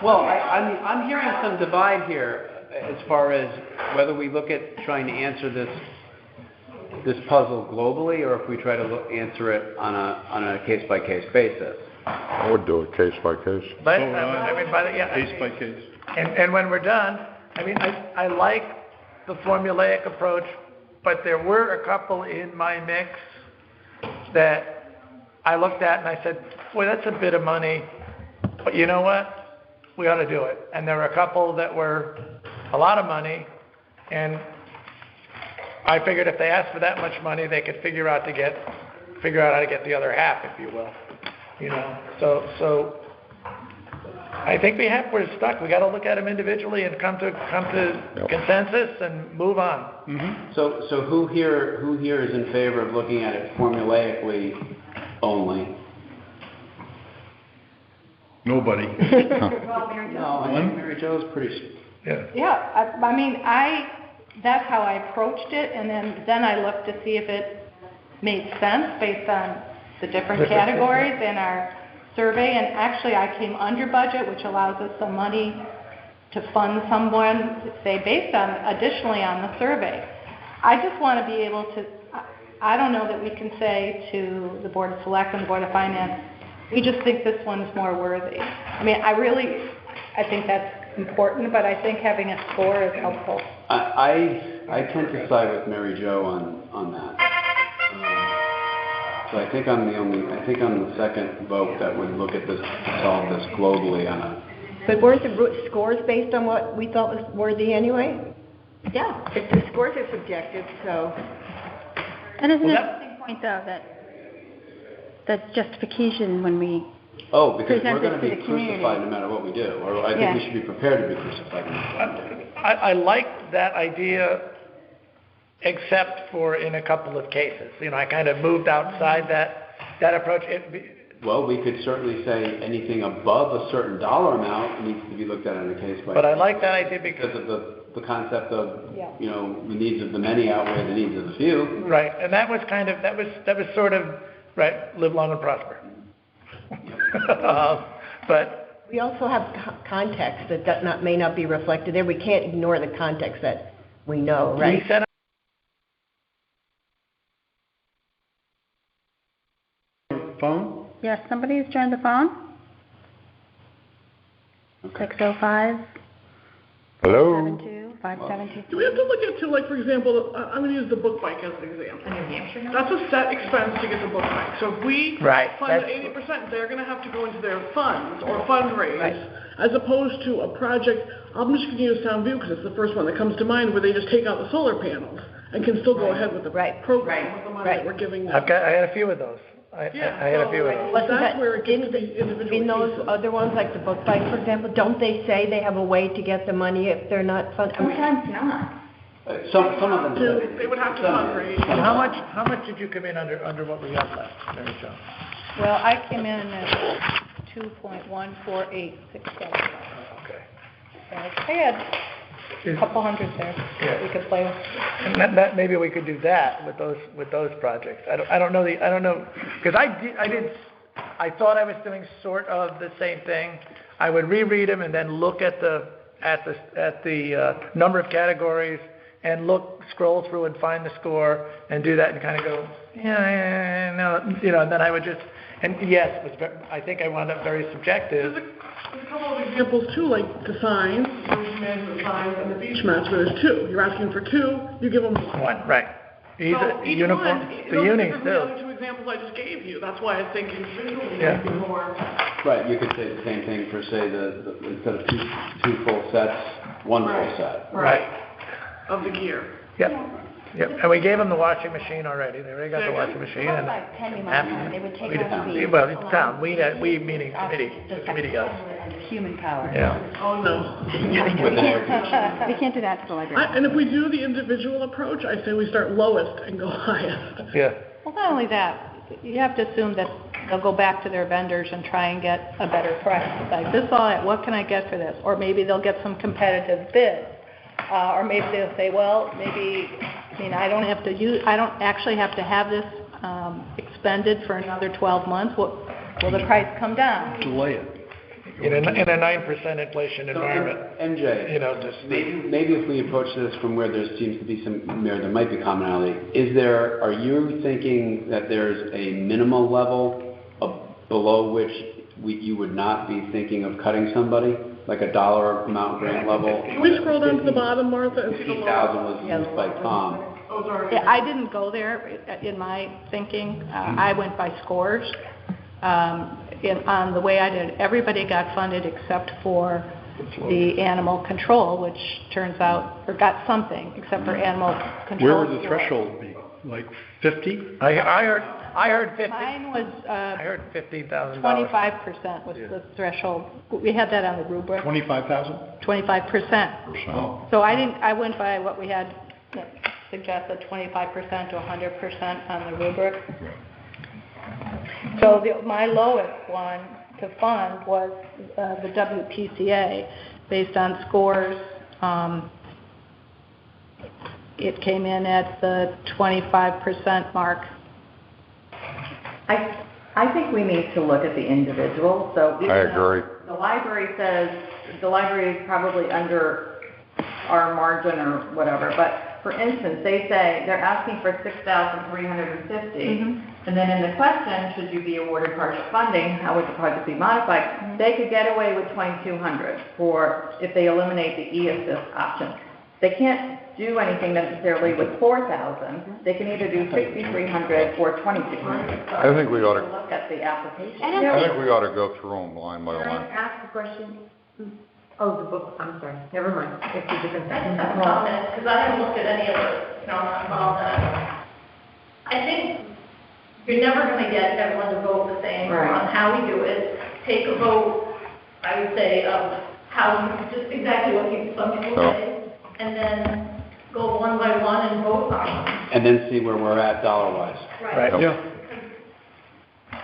Well, I'm hearing some divide here as far as whether we look at trying to answer this puzzle globally, or if we try to answer it on a case-by-case basis. I would do it case by case. But, So would I. I mean, by the, yeah. Case by case. And when we're done, I mean, I like the formulaic approach, but there were a couple in my mix that I looked at and I said, boy, that's a bit of money, but you know what? We ought to do it. And there were a couple that were a lot of money, and I figured if they asked for that much money, they could figure out how to get the other half, if you will. You know, so I think we're stuck. We got to look at them individually and come to consensus and move on. Mm-hmm. So who here is in favor of looking at it formulaically only? Nobody. Well, Mary Jo. No, I think Mary Jo's pretty. Yeah. Yeah, I mean, that's how I approached it, and then I looked to see if it made sense based on the different categories in our survey, and actually I came under budget, which allows us some money to fund someone, say, based on, additionally on the survey. I just want to be able to, I don't know that we can say to the Board of Select and the Board of Finance, we just think this one's more worthy. I mean, I think that's important, but I think having a score is helpful. I tend to side with Mary Jo on that. So I think I'm the second vote that would look at this, solve this globally on a. But weren't the scores based on what we thought was worthy anyway? Yeah. If the scores are subjective, so. And it's an interesting point, though, that justification when we Oh, because present we're it going to to be the community. crucified no matter what we do, or I think Yeah. we should be prepared to be crucified no matter what we do. I like that idea, except for in a couple of cases. You know, I kind of moved outside that approach. Well, we could certainly say anything above a certain dollar amount needs to be looked at on a case by case. But I like that idea because Because of the concept of, you know, the needs of the many outweigh the needs of the few. right, and that was kind of that was sort of right. Live long and prosper. But We also have context that may not be reflected there. We can't ignore the context that we know, right? we set Phone? Yes, somebody's joined the phone. 605 Hello? 72 572. Do we have to look at, like, for example, I'm going to use the book bike as an example. That's a set expense to get the book bike. So if we Right, fund that's- 80%, they're going to have to go into their funds or fundraise, as opposed to a project, I'm just going to use Sound View because it's the first one that comes to mind, where they just take out the solar panels and can still go ahead with the program with the money that we're giving them. I had a few of those. I had a few of those. Wasn't That's that, where it gets to be in individual those pieces. other ones, like the book bike, for example, don't they say they have a way to get the money if they're not funded? Sometimes not. Some of them do. They would have to fundraise. And how much did you come in under what we got left, Mary Jo? Well, I came in at 2.14867. Okay. I had a couple hundred there that we could play with. And that maybe we could do that with those projects. I don't know because I thought I was doing sort of the same thing. I would reread them and then look at the number of categories and scroll through and find the score and do that and kind of go no, you know, and then I would just, and yes, I think I wound up very subjective. There's a couple of examples too, like the signs, emergency management signs, and the beach mats, where there's two. You're asking for two, you give them one. One, right. These So are each uniform, one, the those are unis different from the too. other two examples I just gave you. That's why I think individually Yeah. might be more. Right, you could say the same thing for, say, the instead of two full sets, one full set. Right. Of the gear. Yep, and we gave them the washing machine already, they already got the washing machine and. Penny money, they would take We out the. did- Well, it's town, we meaning committee, the committee does, Human power. yeah. Oh, no. We can't do that to the library. And if we do the individual approach, I say we start lowest and go highest. Yeah, Well, not only that, you have to assume that they'll go back to their vendors and try and get a better price. Like, this all, what can I get for this? Or maybe they'll get some competitive bids. Or maybe they'll say, well, maybe, I mean, I don't actually have to have this, expended for another 12 months. Will the price come down? Delay it. In a 9% inflation So, environment, MJ, you know, just. maybe if we approach this from where there seems to be there might be commonality, are you thinking that there's a minimal level below which you would not be thinking of cutting somebody? Like a dollar amount grant level? Can we scroll down to the bottom, Martha, and see the 50,000 was used by Tom. Oh, sorry. Yeah, I didn't go there in my thinking. I went by scores. On the way I did, everybody got funded except for the animal control, which turns out, or got something, except for animal control. Where would the threshold be? Like 50? I heard 50. Mine was, I heard $15,000. 25% was the threshold. We had that on the rubric. 25,000? 25%. Oh. So I went by what we had suggested, 25% to 100% on the rubric. So my lowest one to fund was the WPCA, based on scores. It came in at the 25% mark. I think we need to look at the individual, so. I agree. The library says, the library is probably under our margin or whatever, but for instance, they say they're asking for $6,350, and then in the question, should you be awarded partial funding, how would the project be modified? They could get away with $2,200 for, if they eliminate the e-assist option. They can't do anything necessarily with $4,000. They can either do $6,300 or $2,200. I think we ought to, Look at the application. I think we ought to go through them line by Can I line. ask a question? Oh, the book, I'm sorry, never mind, it's a different I thing. just have a comment, because I haven't looked at any of it, you know, I'm not involved in it. I think you're never gonna get everyone to vote the same Right. on how we do it. Take a vote, I would say, of how, just exactly what some people say, and then go one by one and vote on them. And then see where we're at dollar-wise. Right. Yeah.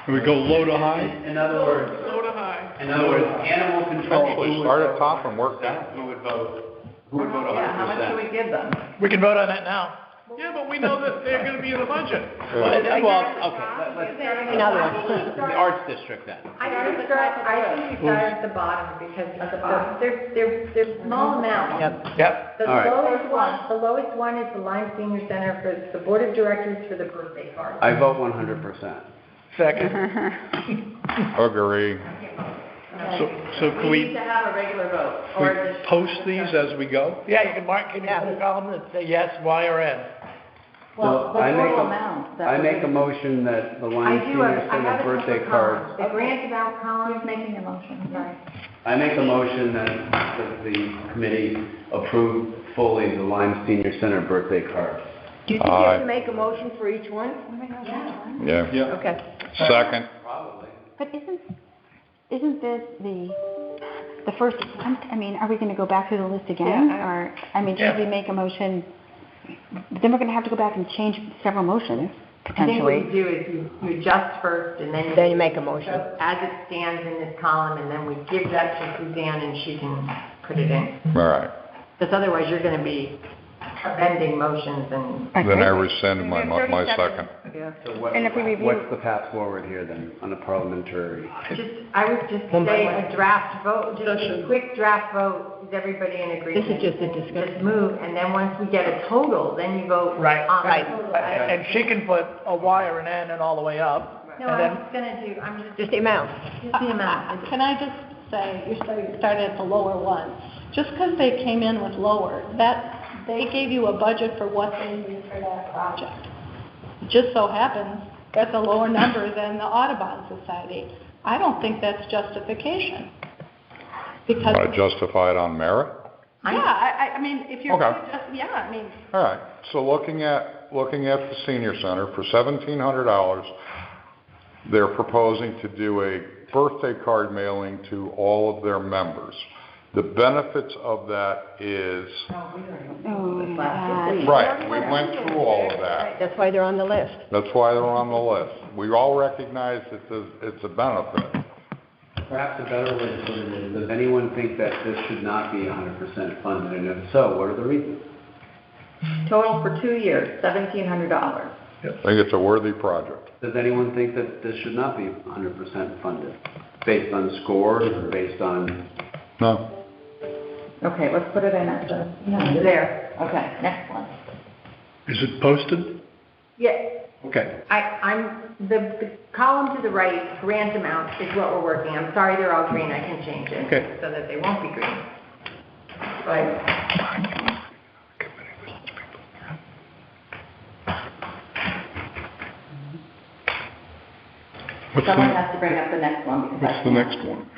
Can we go low to high? In other words, Low to high. animal control. Actually, start at top and work down. Who would vote 100%? Yeah, how much do we give them? We can vote on that now. Yeah, but we know that they're gonna be in the budget. Well, okay, let's, Another one. the arts district then. I think we start at the bottom, because they're small amounts. Yep. The All right. lowest one is the Lime Senior Center for the Board of Directors for the birthday card. I vote 100%. Second. Agree. So can We need we to have a regular vote, or just. post these as we go? Yeah, you can mark, can you put a column and say yes, Y, or N? Well, the I make total a- amount. that I would make be- a motion that the I Lime do Senior have a Center couple birthday of cards. columns. The grant amount column, Who's making a motion? Sorry. I make a motion that the committee approve fully the Lime Senior Center birthday card. Do you think you have to make a motion for each one? Yeah. Yeah. Okay. Second. Probably. But isn't this the first attempt? I mean, are we gonna go back through the list again? Or, I mean, should we make a motion? Then we're gonna have to go back and change several motions, I think what you potentially. do is you adjust first, and then Then you make a motion. as it stands in this column, and then we give that to Suzanne, and she can put it in. All right. Because otherwise, you're gonna be amending motions and, Then I rescind my second. So And if we review- what's the path forward here then on a parliamentary? I would just say a draft vote, just a quick draft vote, is everybody in agreement? This is just a discussion. Just move, and then once we get a total, then you vote Right. on the Right. total. And she can put a Y or an N and all the way up. No, And I'm then, just gonna do, I'm just, Just the amount. just the amount. Can I just say, you started at the lower one. Just because they came in with lower, they gave you a budget for what they need for that project. It just so happens that's a lower number than the Audubon Society. I don't think that's justification. Because, Want to justify it on merit? I mean, if you're, Okay. I mean, All right, so looking at the senior center, for $1,700, they're proposing to do a birthday card mailing to all of their members. The benefits of that is, right, we went through all of that. That's why they're on the list. That's why they're on the list. We all recognize it's a benefit. Perhaps a better way to put it is, does anyone think that this should not be 100% funded? And if so, what are the reasons? Total for 2 years, $1,700. I think it's a worthy project. Does anyone think that this should not be 100% funded? Based on scores or based on... No. Okay, let's put it in at the, there. Okay, next one. Is it posted? Yeah, Okay. the column to the right, grant amount, is what we're working. I'm sorry they're all green, I can change it. Okay. So that they won't be green. But Someone has to bring up the next one because What's the next one?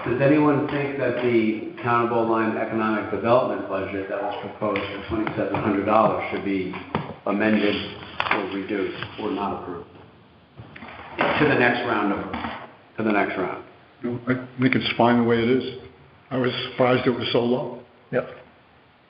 Does anyone think that the Accountable Line Economic Development budget that was proposed for $2,700 should be amended or reduced or not approved? To the next round. No, I think it's fine the way it is. I was surprised it was so low. Yep.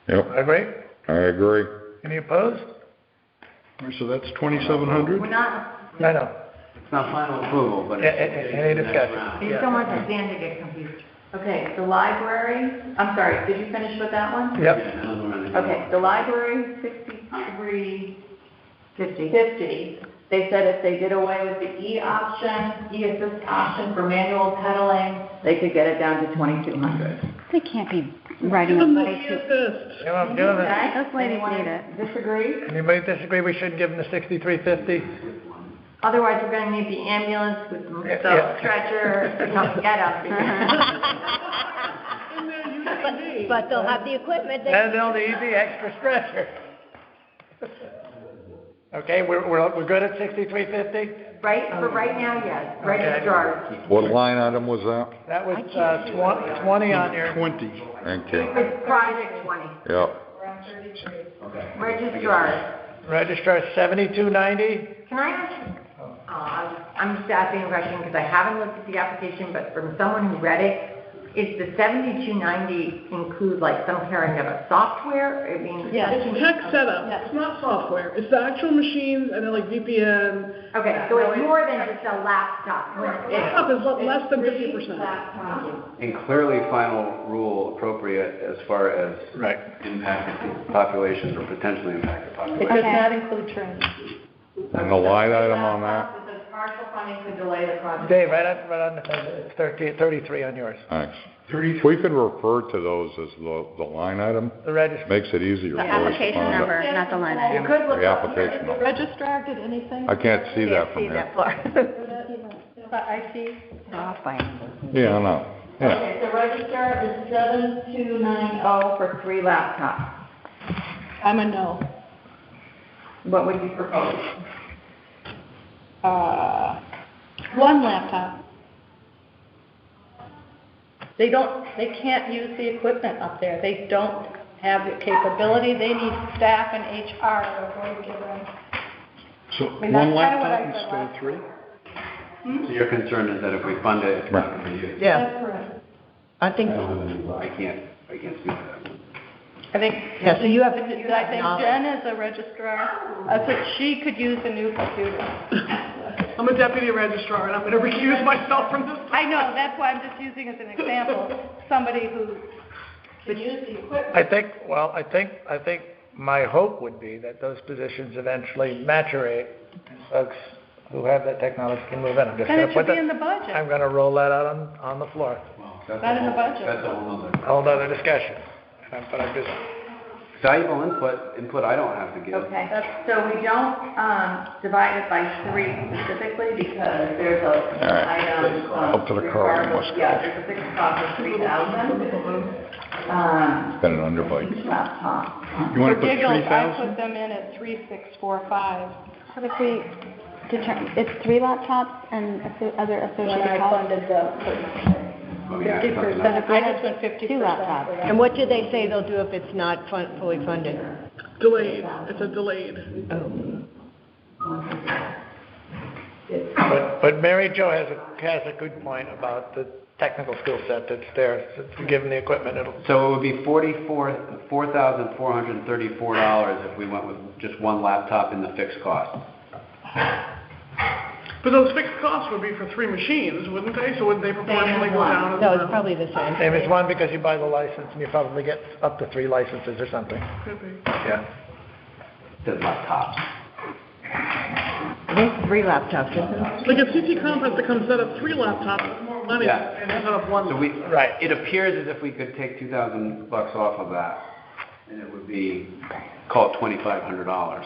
Yep, Agree? I agree. Any opposed? All right, so that's 2,700? we're not, I know. It's not final approval, but it's Any the next discussion? round. you don't want Suzanne to get confused. Okay, the library, I'm sorry, did you finish with that one? Yep. Yeah, another round. Okay, the library, 6350. They said if they did away with the e-option, e-assist option for manual pedaling, they could get it down to 2,200. They can't be writing Give a them the letter to, assist. Yeah, I'm doing it. Okay? those ladies Anyone need it. Disagree? Anybody disagree we shouldn't give them the 6,350? Otherwise, we're gonna need the ambulance with the Yeah. stretcher to come get us. In their UTV. But they'll have the equipment, they And they'll need the extra stretcher. Okay, we're good at 6,350? Right, for right now, yes, registrars. What line item was that? That was 20 on your... 20. Thank you. It's project 20, Yep. registrars. Registrar 7290? Can I ask, I'm just asking a question because I haven't looked at the application, but from someone who read it, is the 7290 include like some kind of a software? I mean. It's tech setup, it's not software, it's the actual machines and then like VPN. Okay, so it's more than just a laptop. Laptop is less than 50%. And clearly final rule appropriate as far as Right. impacted populations or potentially impacted It populations. does Okay. not include training. And the line item on that? It says partial funding could delay the project. Dave, right on the, it's 33 on yours. Thanks. If we could refer to those as the line item, The register. makes it easier for The us to application find it. number, not the line item. You could look The up. application number. Registrar did anything? I can't see that from See that here. far. But I see. Off by Yeah, I know. Yeah. Okay, so registrar is 7290 for 3 laptops. I'm a no. What would you propose? 1 laptop. They can't use the equipment up there. They don't have the capability. They need staff and HR that are going to give them. So mean, one that's kinda what I laptop said instead of last 3? So your concern is that if we fund it, it's not going to be used? Yeah, That's correct. I think, I can't speak to that. I think. Yeah, so you have- I think Jen is a registrar. I said she could use a new computer. I'm a deputy registrar and I'm gonna recuse myself from this. I know, that's why I'm just using as an example, somebody who can use the equipment. I think my hope would be that those positions eventually maturate, and folks who have that technology can move in. I'm just Then gonna it put should be that, in the budget. I'm gonna roll that out on the floor. Well, that's Not a in the whole- budget. That's a whole other. Whole other discussion. But I'm just, Valuable input I don't have to give. Okay, so we don't divide it by 3 specifically because there's a right. item. Up to the car, we must go. Yeah, there's a fixed cost of 3,000. Got an underbite. Each laptop. You want For to put giggles, I 3,000? put them in at 3,645 What if we it's 3 laptops and other when associated I costs? funded the Oh, yeah, 50%. But if we I had just went 50% 2 laptops. for that. and what do they say they'll do if it's not fully funded? Delayed, it's a delayed. but Mary Jo has a good point about the technical skill set that's there. So if you give them the equipment, it'll, So it would be $4,434 if we went with just 1 laptop in the fixed cost. But those fixed costs would be for 3 machines, wouldn't they? So wouldn't they proportionally go down as No, well? it's probably the same. Same as one because you buy the license and you probably get up to 3 licenses or something. Could be. Yeah. The laptops. I think 3 laptops, isn't it? Like if CT Comp has to come set up 3 laptops, it's more money Yeah. than to set up 1. So we, Right. it appears as if we could take $2,000 off of that, and it would be, call it $2,500.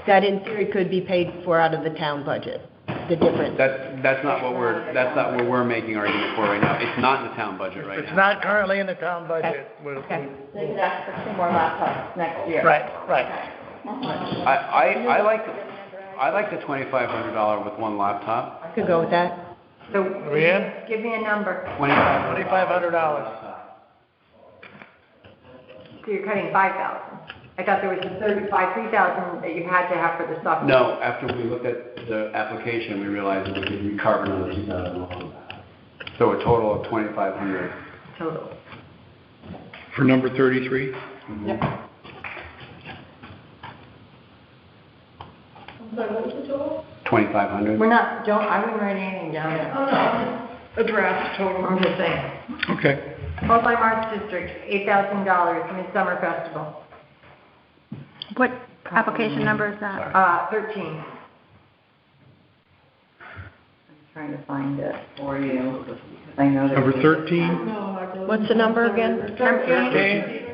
That in theory could be paid for out of the town budget, the difference. That's not what we're making argument for right now. It's not in the town budget right It's now. not currently in the town budget. Okay. They asked for 2 more laptops next year. Right, right. I like the $2,500 with 1 laptop. I could go with that. So, Are we in? give me a number. $2,500. So you're cutting 5,000. I thought there was a 3,000 that you had to have for the software. No, after we looked at the application, we realized that we could recover another $2,000 off of that. So a total of $2,500. Total. For number 33? Yep. I'm sorry, what was the total? $2,500. I wouldn't write anything down there. Oh, no. A draft total. I'm just saying. Okay. Multi Arts District, $8,000, Midsummer Festival, What application number is that? 13. I'm trying to find it for you, because I know that. Number 13, What's the number again? 13.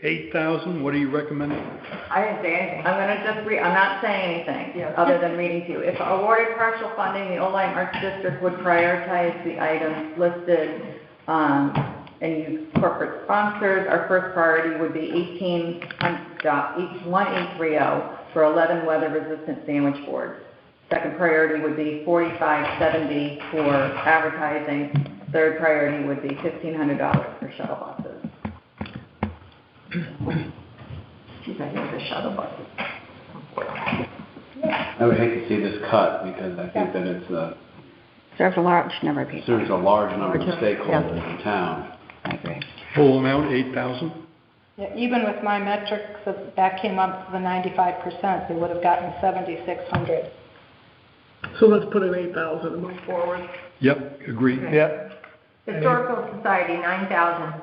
8,000, what are you recommending? I didn't say anything. I'm gonna just I'm not saying anything, Yeah. other than reading to you. If awarded partial funding, the Oline Arts District would prioritize the items listed, and use corporate sponsors. Our first priority would be 1830 for 11 weather-resistant sandwich boards. Second priority would be 4570 for advertising. Third priority would be $1,500 for shuttle buses. Geez, I think the shuttle buses. I would hate to see this cut because I think that it's Serves a large number of people. serves a large number of stakeholders in town. I agree. Full amount, 8,000? Yeah, even with my metrics, if that came up to the 95%, they would have gotten 7,600. So let's put in 8,000 and move forward. Yep, agree. Yep. Historical Society, 9,000.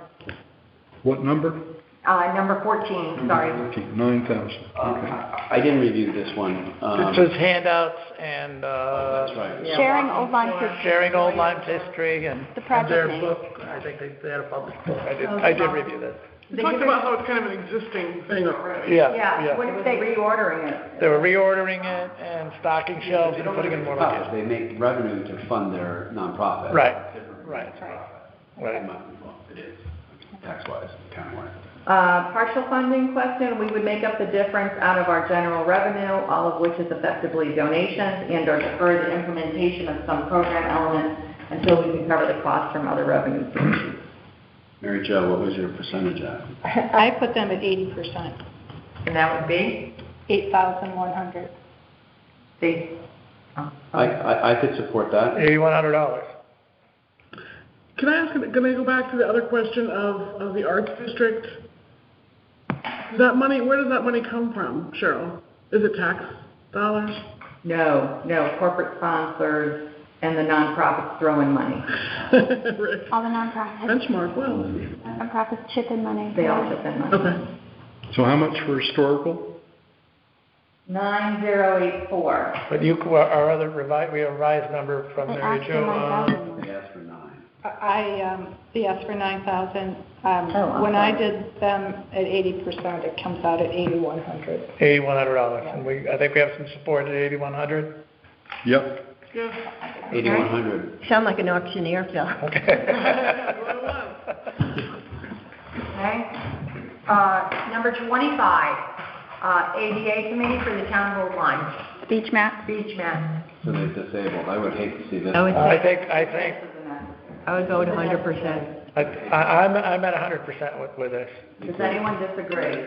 What number? Number 14, sorry. 9,000, okay. I didn't review this one. It says handouts and, That's right. Sharing old Lyme history. sharing old Lyme history and The project their name. book. I think they had a public book. I did review that. We talked about how it's kind of an existing thing already. Yeah, what if they reordering it? They were reordering it and stocking shelves and putting in more Profit. locations. They make revenue to fund their nonprofit. Right, Different. right, It right. might be- well, it is, tax-wise, county-wise. Partial funding question, we would make up the difference out of our general revenue, all of which is effectively donations and or defer the implementation of some program elements until we can cover the cost from other revenue sources. Mary Jo, what was your percentage at? I put them at 80%, And that would be? 8,100. See? I could support that. $8,100. Can I go back to the other question of the arts district? That money, where does that money come from, Cheryl? Is it tax dollars? No, corporate sponsors and the nonprofits throw in money. Rick, All the nonprofits. benchmark, well, Nonprofits chip in money. They all chip in money. okay. So how much for historical? 9084. But our other we have a revised number from They Mary asked for Jo. 9,000. They asked for 9. Yes, for 9,000. I'm When I sorry. did them at 80%, it comes out at 8,100. $8,100. And I think we have some support at $8,100. Yep. Yeah. 8,100. Sound like an auctioneer, Phil. Okay. Okay. Number 25, ADA Committee for the Town of Old Lyme, Speech map. beach mat. So they're disabled. I would hate to see this. I would I say, think I would go with 100%. I'm at 100% with this. Does anyone disagree?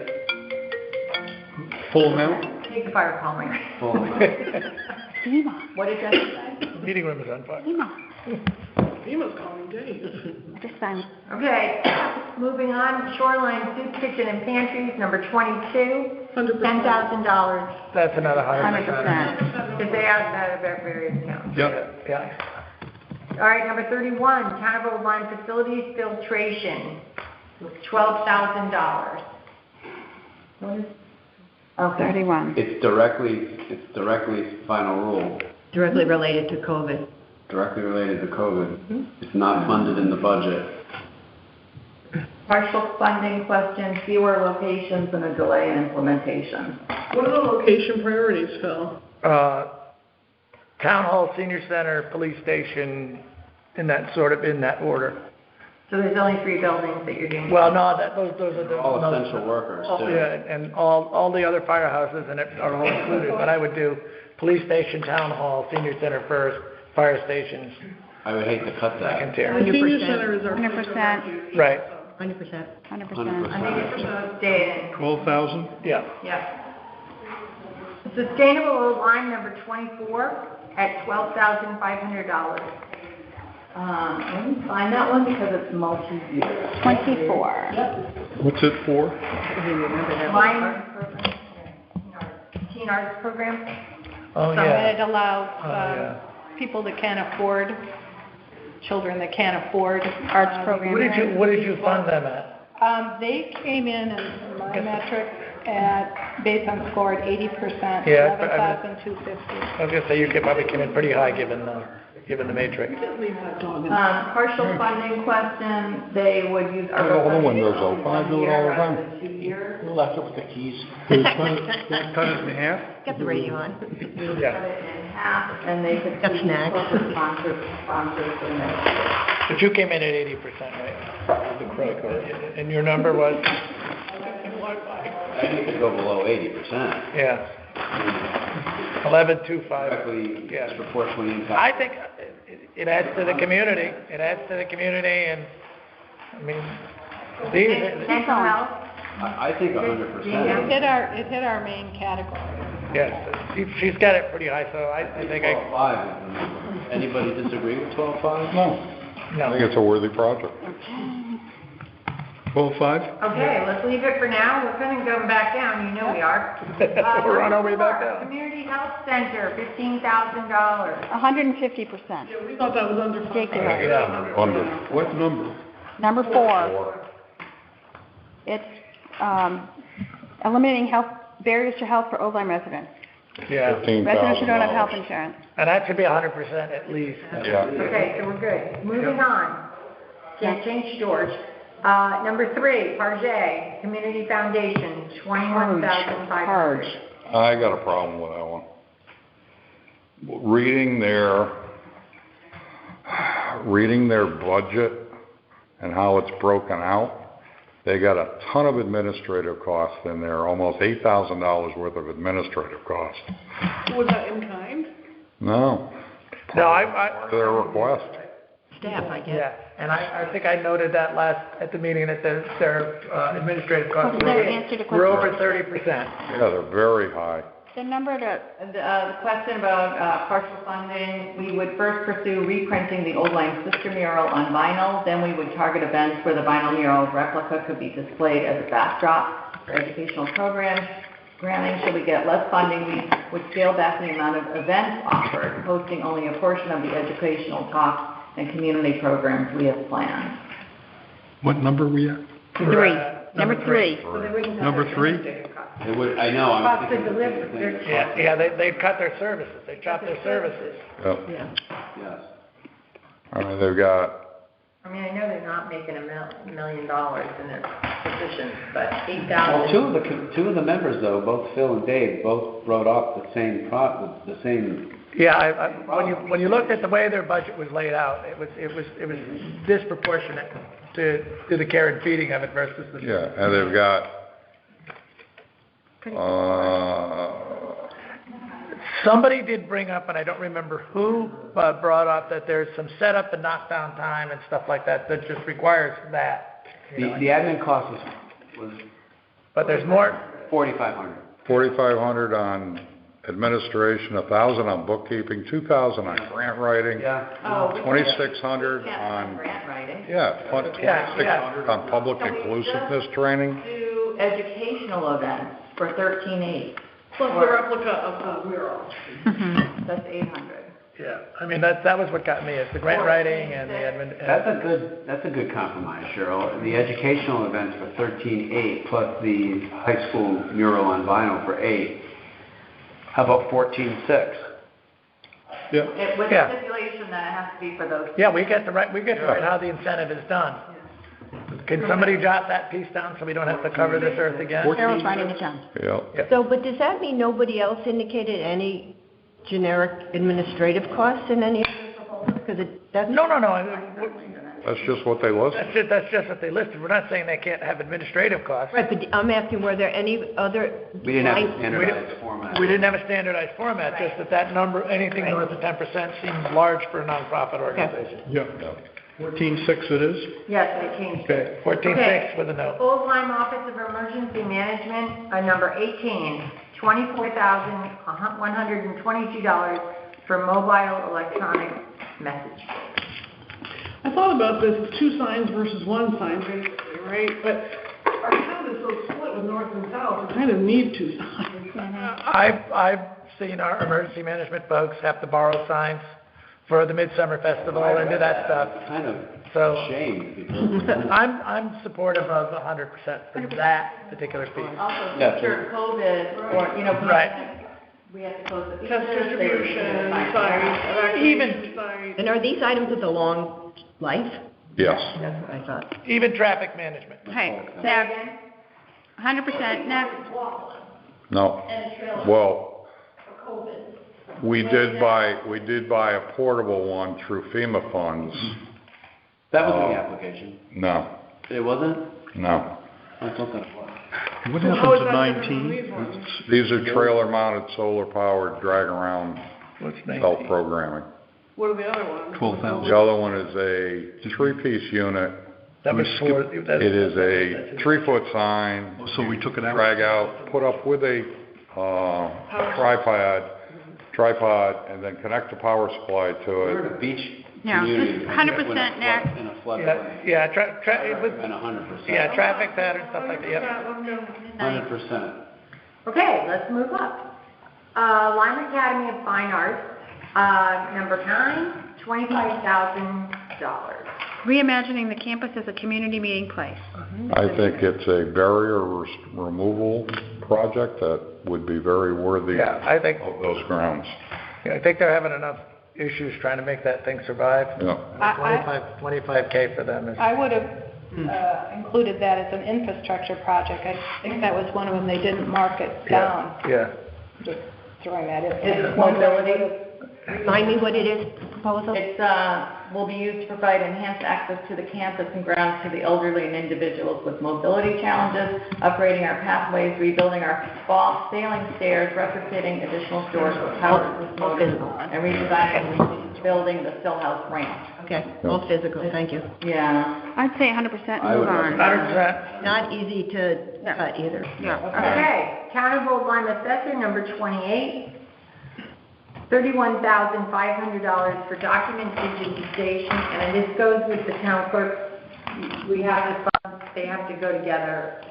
Full amount? Take the fire call, Mary. Full amount. FEMA. What did that say? The meeting room is on fire. FEMA. FEMA's calling Dave. Just sign. Okay, moving on, Shoreline Soup Kitchen and Pantries, number 22, 100%. $10,000. That's another 100%. 100%. Because they asked that about various towns. Yep. Yeah. All right, number 31, Town of Old Line Facilities Filtration, $12,000. Oh, 31. It's directly final rule, Directly related to COVID. directly related to COVID. It's not funded in the budget. Partial funding question, fewer locations and a delay in implementation. What are the location priorities, Phil? Town hall, senior center, police station, in that order. So there's only 3 buildings that you're doing. Well, no, those are the. All essential workers, Oh, too. yeah, and all the other firehouses and it are all included, but I would do police station, town hall, senior center first, fire stations, I would hate to cut second that. tier. The senior 100%. center is our. 100%. Right, 100%. 100%. I think it's supposed to stay in. 12,000? yeah. Yeah. Sustainable Old Line number 24 at $12,500. I didn't find that one because it's multi-year. 24. What's it for? Line program, teen arts program. Oh, So yeah. it allows, Oh, yeah. people that can't afford, children that can't afford arts program. What did you fund them at? They came in my metric at, based on score at 80%, Yeah, but I 11,250. I was gonna say, you could probably come in pretty high given the matrix. Leave that dog in. Partial funding question, they would use. I have all the windows open, I do it all the time. 2 years. Who left it with the keys? Cut it in half? Got the radio on. Yeah. Cut it in half, and they could Got keep snacks. corporate sponsors for next year. But you came in at 80%, right? The correct, and your number was? I think it could go below 80%. Yeah. 11,250. Directly, Yeah. disproportionately impact. I think it adds to the community. It adds to the community and, I mean, these, Mental health. I think 100%. It hit our main category. yes, she's got it pretty high, so I think 12.5 is the number. Anybody disagree with 12.5? No, I no. think it's a worthy project. 12.5? Okay, let's leave it for now. We're going to go back down, you know we are. We're on our way back Number 4, down. Community Health Center, $15,000. 150%. Yeah, we thought that was under. Ridiculous. Yeah. Under. What number? Number 4, it's eliminating barriers to health for Old Line residents. Yeah, Residents who don't have health $15,000. insurance. and that should be 100% at least. Yeah. Okay, so we're good. Moving on. Can't change George. Number 3, Parjay, Community Foundation, $21,500. I got a problem with that one. Reading their budget and how it's broken out, they got a ton of administrative costs in there, almost $8,000 worth of administrative costs. Was that in kind? No. No, Part of their request. Staff, I guess. yeah, and I think I noted that at the meeting that their administrative costs Their answer to were over question. 30%. Yeah, they're very high. The number to, The question about partial funding, we would first pursue reprinting the Old Line Sister mural on vinyl, then we would target events where the vinyl mural replica could be displayed as a backdrop for educational programs. Granting, should we get less funding, we would scale back the amount of events offered, hosting only a portion of the educational talks and community programs we have planned. What number are we at? 3. Number 3. So they wouldn't cut Number their 3? administrative costs. It would, I know, I was Cost to thinking the deliver, same thing. there's- Yeah, they'd cut their services, they chopped their services. Yep. Yes. I mean, they've got, I mean, I know they're not making $1 million in their positions, but Well, 8,000. two of the members, though, both Phil and Dave, both wrote up the same. Yeah, when you looked at the way their budget was laid out, it was disproportionate to the care and feeding of it versus the. yeah, and they've got, Somebody did bring up, and I don't remember who, but brought up that there's some setup and knockdown time and stuff like that that just requires that. The admin cost was But there's more, $4,500. $4,500 on administration, $1,000 on bookkeeping, $2,000 on grant writing. Yeah. Oh, $2,600 on on, grant writing. yeah, $2,600 on public inclusiveness training. Do educational events for $13,800. Plus the replica of the mural. That's 800. Yeah, I mean, that was what got me, is the grant writing and the admin. That's a good compromise, Cheryl. The educational events for 13.8 plus the high school mural on vinyl for 8. How about 14.6? Yeah. With the Yeah. stipulation that it has to be for those. Yeah, we get to write how the incentive is done. Can somebody jot that piece down so we don't have to cover this earth again? Cheryl's writing it down. Yeah. So, but does that mean nobody else indicated any generic administrative costs in any of the proposals? Because that's... No. That's just what they listed. That's just what they listed. We're not saying they can't have administrative costs. Right, but I'm asking, were there any other... We didn't have a standardized format. We didn't have a standardized format, just that number, anything north of 10% seems large for a nonprofit organization. Yeah. 14.6 it is? Yes, it changed. Okay, 14.6 with a note. Full-time Office of Emergency Management, number 18, $24,122 for mobile electronic message. I thought about this, 2 signs versus 1 sign, basically, right? But our town is so split with north and south, we kind of need 2 signs. I've seen our emergency management folks have to borrow signs for the Midsummer Festival and do that stuff. Kind of So shame. I'm supportive of 100% for that particular piece. Also, Yeah, future COVID, or, Right. we have to close the Test beaches, distribution, sites, evacuation sites. And are these items with a long life? Yes. That's what I thought. Even traffic management. Hey, now, 100%, now, No. And a trailer Well, for COVID. we did buy a portable one through FEMA funds. That was in the application. No, It wasn't? no. I thought that was. What So how happened is to that different from 19? these ones? These are trailer-mounted, solar-powered, drag-around What's 19? self-programming. What are the other ones? 12,000. The other one is a 3-piece unit. That was for. It is a 3-foot sign. So we took it out? Drag out, put up with a tripod, and then connect the power supply to We're it. at a beach Yeah, community. just 100% next. In a floodplain. Yeah, it was, And 100%. yeah, traffic pattern, stuff like that, yep. 100%. Okay, let's move up. Lime Academy of Fine Arts, number 9, $25,000. Reimagining the campus as a community meeting place. I think it's a barrier removal project that would be very worthy Yeah, I think, of those grounds. I think they're having enough issues trying to make that thing survive. Yeah. 25K for them is. I would have included that as an infrastructure project. I think that was one of them, they didn't mark it down. Yeah. Just throwing that in. It's mobility. Remind me what it is, proposal? It's, will be used to provide enhanced access to the campus and grounds to the elderly and individuals with mobility challenges, upgrading our pathways, rebuilding our sailing stairs, retrofitting additional stores with power assist motors, and redesigning and rebuilding the Stillhouse ramp. Okay, all physical, thank you. Yeah. I'd say 100% I move would on. 100%. Not easy to cut either. Okay, Town of Old Lyme Assessor, number 28, $31,500 for document digitization, and this goes with the town clerk. We have the funds, they have to go together.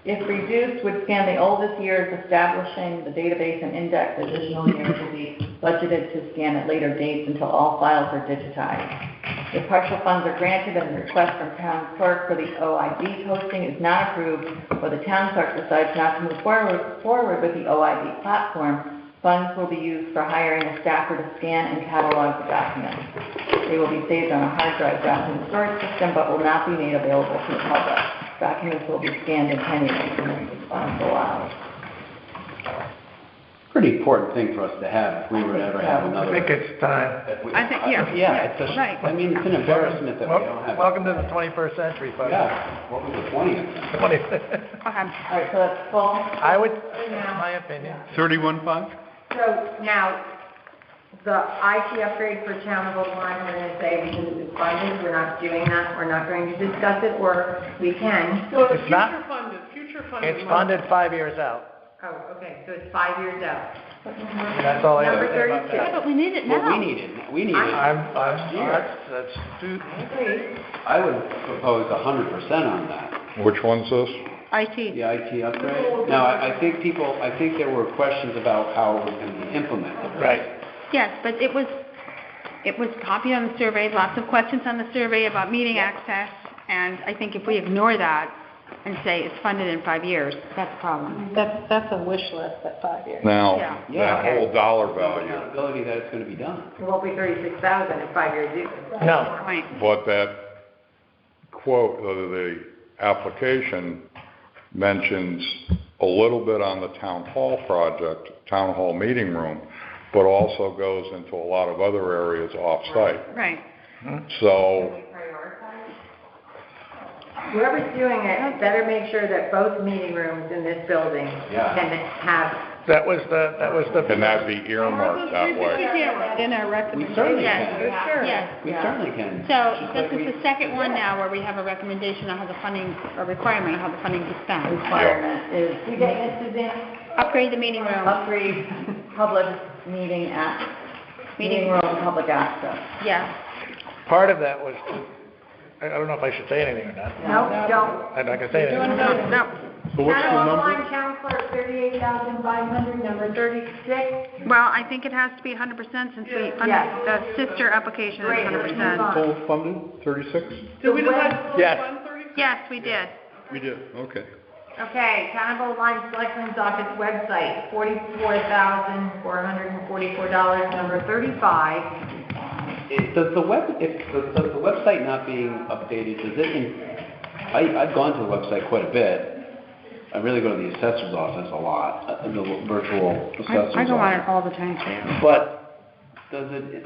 If reduced, would span the oldest years, establishing the database and index. Additional years will be budgeted to scan at later dates until all files are digitized. If partial funds are granted and the request from town clerk for the OID posting is not approved, or the town clerk decides not to move forward with the OID platform, funds will be used for hiring a staffer to scan and catalog the documents. They will be saved on a hard drive document storage system, but will not be made available to the public. Documents will be scanned in penny increments as funds allow. Pretty important thing for us to have if we were to ever have I another. think it's time. I think, yeah. Yeah, it's a, Right. I mean, it's an embarrassment that we don't have. Welcome to the 21st century, folks. Yeah, what was the 20th? All Okay. right, so that's full. I would, in my opinion. 31.5? So now, the IT upgrade for Town of Old Lyme, we're going to say because it was funded, we're not doing that, we're not going to discuss it, or we can. So it's It's not- future funded. It's funded 5 years out. Oh, okay, so it's 5 years out. That's all I have to Number say about 32. Yeah, that. but we need it Well, now. we need it, we need it. That's too, Agreed. I would propose 100% on that. Which one's this? IT. The IT upgrade? Now, I think there were questions about how it was going to be implemented. Right. Yes, but it was copied on the survey, lots of questions on the survey about meeting access, and I think if we ignore that and say it's funded in 5 years, that's a problem. That's a wish list at 5 years. Now, Yeah. that whole dollar No value, accountability that it's going to be done. It won't be 36,000 in 5 years either. No. Point. but that quote, the application mentions a little bit on the town hall project, town hall meeting room, but also goes into a lot of other areas off-site. Right. So, Whoever's doing it better make sure that both meeting rooms in this building Yeah. can have, That was the. can that be earmarked that way? In our We recommendation. certainly Yes, can. yes. We certainly can. So Just this like we- is the second one now where we have a recommendation on how the funding, or requirement on how the funding is spent. Requirement is you get it, Suzanne? Upgrade the meeting room. upgrade public meeting room public access. Yeah. Part of that was, I don't know if I should say anything or not. No, don't. I'm not gonna say anything. No. So what's the Town number? line, town clerk, 38,500, number 36. Well, I think it has to be 100% since we, Yes. the sister application is Great. 100%. Full funded, 36? Did we decide to Yes. fund 36? Yes, we did. We did, okay. Okay, Town of Old Lyme Selectmen's Office website, $44,444, number 35. Does the website not being updated, does it, I've gone to the website quite a bit. I really go to the assessor's office a lot, the virtual assessor's office. I go on it all the time too. But does it,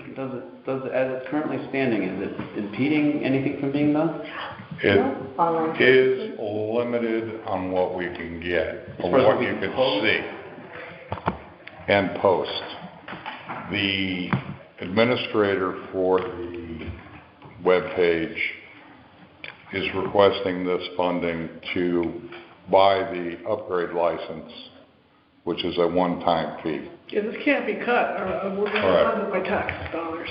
as it's currently standing, is it impeding anything from being done? It is limited on what we can get, or what you can see and post. The administrator for the webpage is requesting this funding to buy the upgrade license, which is a one-time fee. Yeah, this can't be cut, or we're gonna Correct. fund it by tax dollars.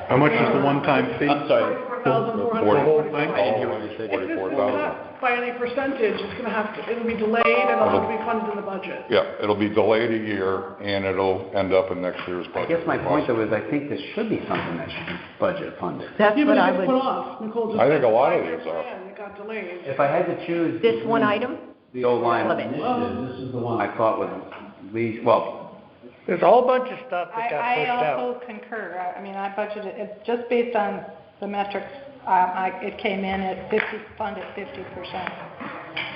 How much is the one-time fee? I'm sorry. $44,444. Whole thing? All of it is If this is 44,000. cut by any percentage, it's gonna have to, it'll be delayed and it'll have to be funded in the budget. Yeah, it'll be delayed a year, and it'll end up in next year's I budget. guess my point though is I think this should be something that should be budget funded. That's Yeah, what but I it gets put would, off. Nicole just I think a said lot of 5 years these are. ran, it got delayed. If I had to choose. this one item? The old line Love it. initiative, this is the one I thought was least, well, There's a whole bunch of stuff that got I pushed out. also concur. I mean, I budgeted, it's just based on the metrics, it came in at 50, funded 50%.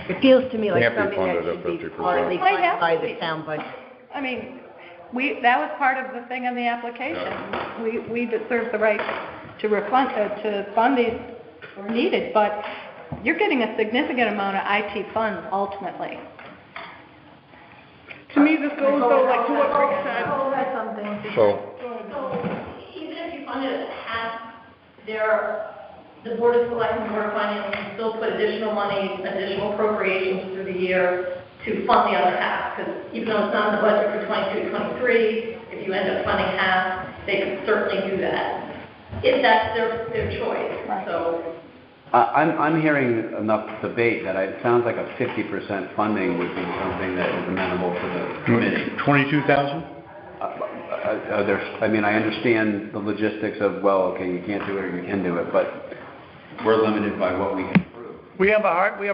It feels to me like Can't be something that funded at should be 50%. partly Might have funded by to the be. town budget. I mean, that was part of the thing on the application. We deserve the right to fund these where needed, but you're getting a significant amount of IT funds ultimately. To me, this goes though, like to what Rick said. Nicole has something. So, Even if you fund it at half, the Board of Selectmen, Board of Finance can still put additional money, additional appropriations through the year to fund the other half, because even though it's not in the budget for 22, 23, if you end up funding half, they could certainly do that, if that's their choice, so. I'm hearing enough debate that it sounds like a 50% funding would be something that is amenable to the committee. 22,000? I mean, I understand the logistics of, well, okay, you can't do it or you can do it, but we're limited by what we can approve. We have a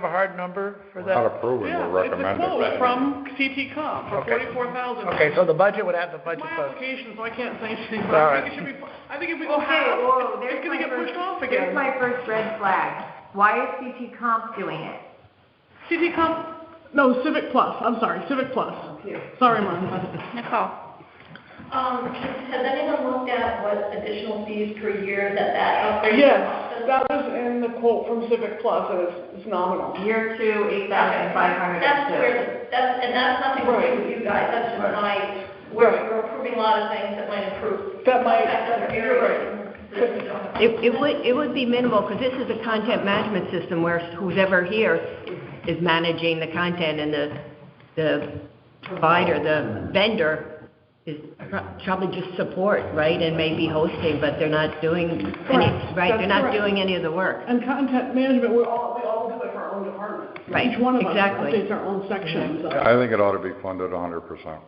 hard number for we're not that? approving, Yeah, we're it's a recommending. quote from CT Comp for Okay. $44,000. Okay, so the budget would have the budget My post. application, so I can't say anything, but All I right. think it should be, I think if we go Okay, half, whoa, it's gonna get pushed off there's again. my first red flag. Why is CT Comp doing it? CT Comp, no, Civic Plus, I'm sorry, Civic Plus. Sorry, Martha. Nicole? Has anyone looked at what additional fees per year that upgrade? Yes, that was in the quote from Civic Plus, and it's nominal. Year 2, 8,502. That's nothing to do with you guys, that's just we're approving a lot of things that might improve. That might- affect other areas. It would be minimal, because this is a content management system where who's ever here is managing the content, and the provider, the vendor, is probably just support, right, and maybe hosting, but they're not doing any, Correct. right, they're That's not correct. doing any of the work. And content management, we all do it for our own department. Right, Each one of us exactly. updates our own sections. I think it ought to be funded 100%.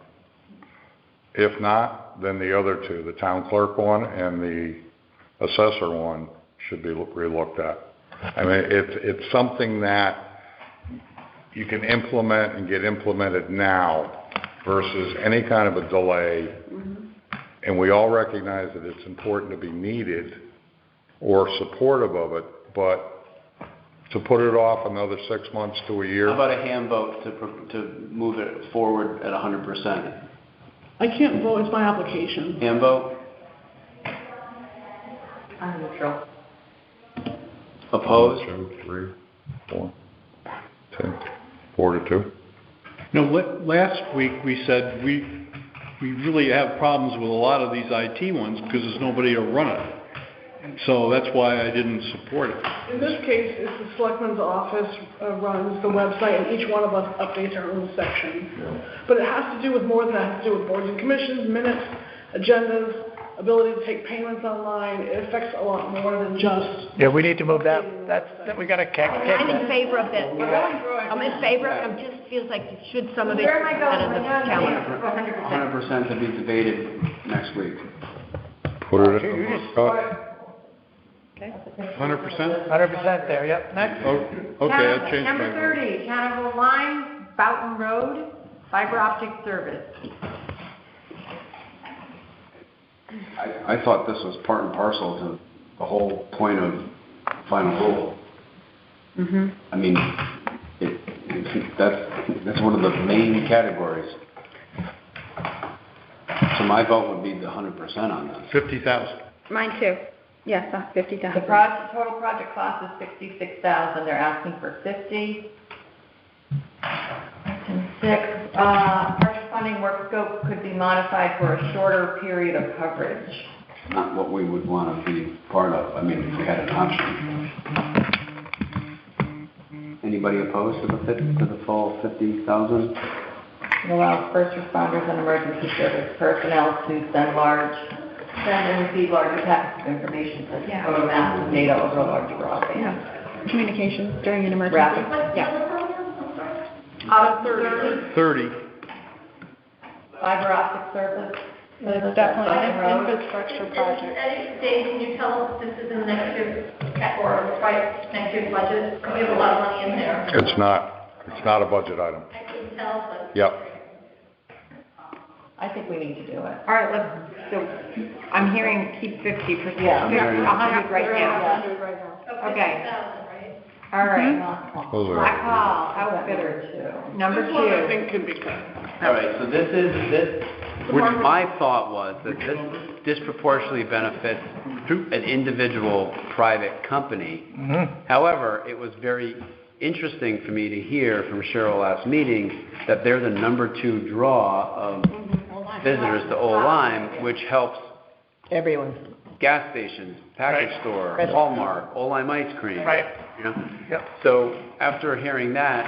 If not, then the other two, the town clerk one and the assessor one, should be relooked at. I mean, it's something that you can implement and get implemented now versus any kind of a delay. And we all recognize that it's important to be needed or supportive of it, but to put it off another 6 months to a year. How about a hand vote to move it forward at 100%? I can't vote, it's my application. Hand vote? I'm neutral. Opposed? 1, 2, 3, 4, 10, 4 to 2. No, last week we said we really have problems with a lot of these IT ones because there's nobody to run it. So that's why I didn't support it. In this case, it's the selectman's office runs the website, and each one of us updates our own section. But it has to do with more than that. It has to do with boards and commissions, minutes, agendas, ability to take payments online. It affects a lot more than just... Yeah, we need to move that, we gotta kick I'm that. in favor of that. I'm in favor, it just feels like should some of it Where am I out of going? the calendar. 100%. 100% to be debated next week. Put it in. $100%? 100% there, yep. Next. Okay, I'll change my Number vote. 30, Counterville Line, Boughton Road, fiber optic service. I thought this was part and parcel to the whole point of final rule. I mean, that's one of the main categories. So my vote would be the 100% on this. 50,000. Mine too. Yes, 50,000. The total project cost is 66,000, they're asking for 50. Question 6, project funding work scope could be modified for a shorter period of coverage. Not what we would want to be part of. I mean, if we had an option. Anybody opposed to the full 50,000? It allows first responders and emergency service personnel to send and receive larger packets of information such as photo maps and data over a large broadband. Communications during an emergency. Rapid, Out of 30. 30. fiber optic service. It's definitely an infrastructure project. Dave, can you tell us if this is in next year's, or next year's budget? We have a lot of money in there. It's not a budget item. I couldn't tell, but. Yep. I think we need to do it. All right, so I'm hearing keep 50%. Yeah. 100 right now. 100 right now. Okay. 50,000, right? All right. Those are- Black Hall, outfitter Two. Number This one I 2. think could be cut. All right, so my thought was that this disproportionately benefits an individual private company. However, it was very interesting for me to hear from Cheryl last meeting that they're the number 2 draw of visitors to Old Lyme, which helps Everyone. gas stations, package store, Right. Walmart, Old Lyme ice cream. Right. You know? Yep. So after hearing that,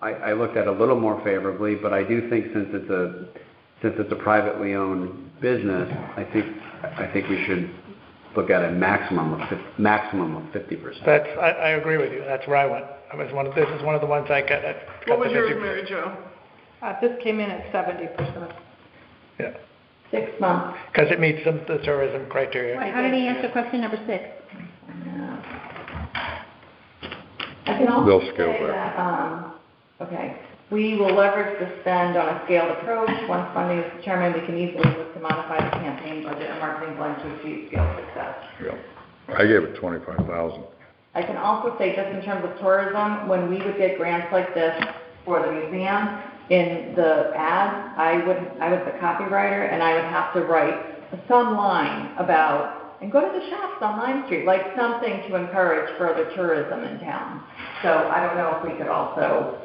I looked at it a little more favorably, but I do think since it's a privately owned business, I think we should look at a maximum of 50%. I agree with you, that's where I went. This is one of the ones I got. What was yours, Mary Jo? This came in at 70%. Yeah, 6 months. because it meets the tourism criteria. How did he answer question number 6? I can also They'll scale say back. that, okay, we will leverage the spend on a scaled approach. Once funding is determined, we can easily look to modify the campaign budget and marketing blend to achieve scale success. Yep. I gave it 25,000. I can also say, just in terms of tourism, when we would get grants like this for the museum, in the ads, I was the copywriter, and I would have to write some line about, and go to the shops on Lime Street, like something to encourage further tourism in town. So I don't know if we could also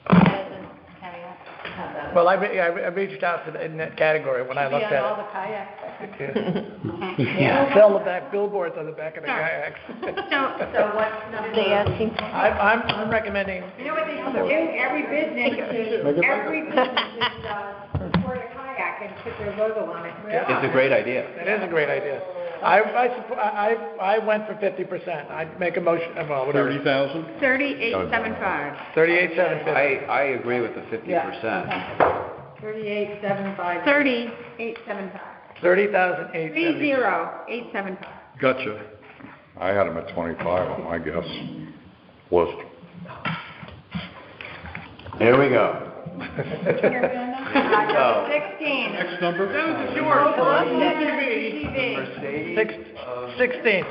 have that. Well, I reached out in that category when I looked Be on all at the kayaks. it. Yeah, sell the back billboards on the back of the kayaks. So what's number? They asking for? I'm recommending, You know what they should do? Every business support a kayak and put their logo on it. It's a great idea. it is a great idea. I went for 50%. I'd make a motion, well, whatever. 30,000? 3875. 38,750. I agree with the 50%. 3875. 3875. 30,870. 30875. Gotcha. I had them at 25 on my guess list. There we go. Number 16. Next number? That was yours, TV. 16.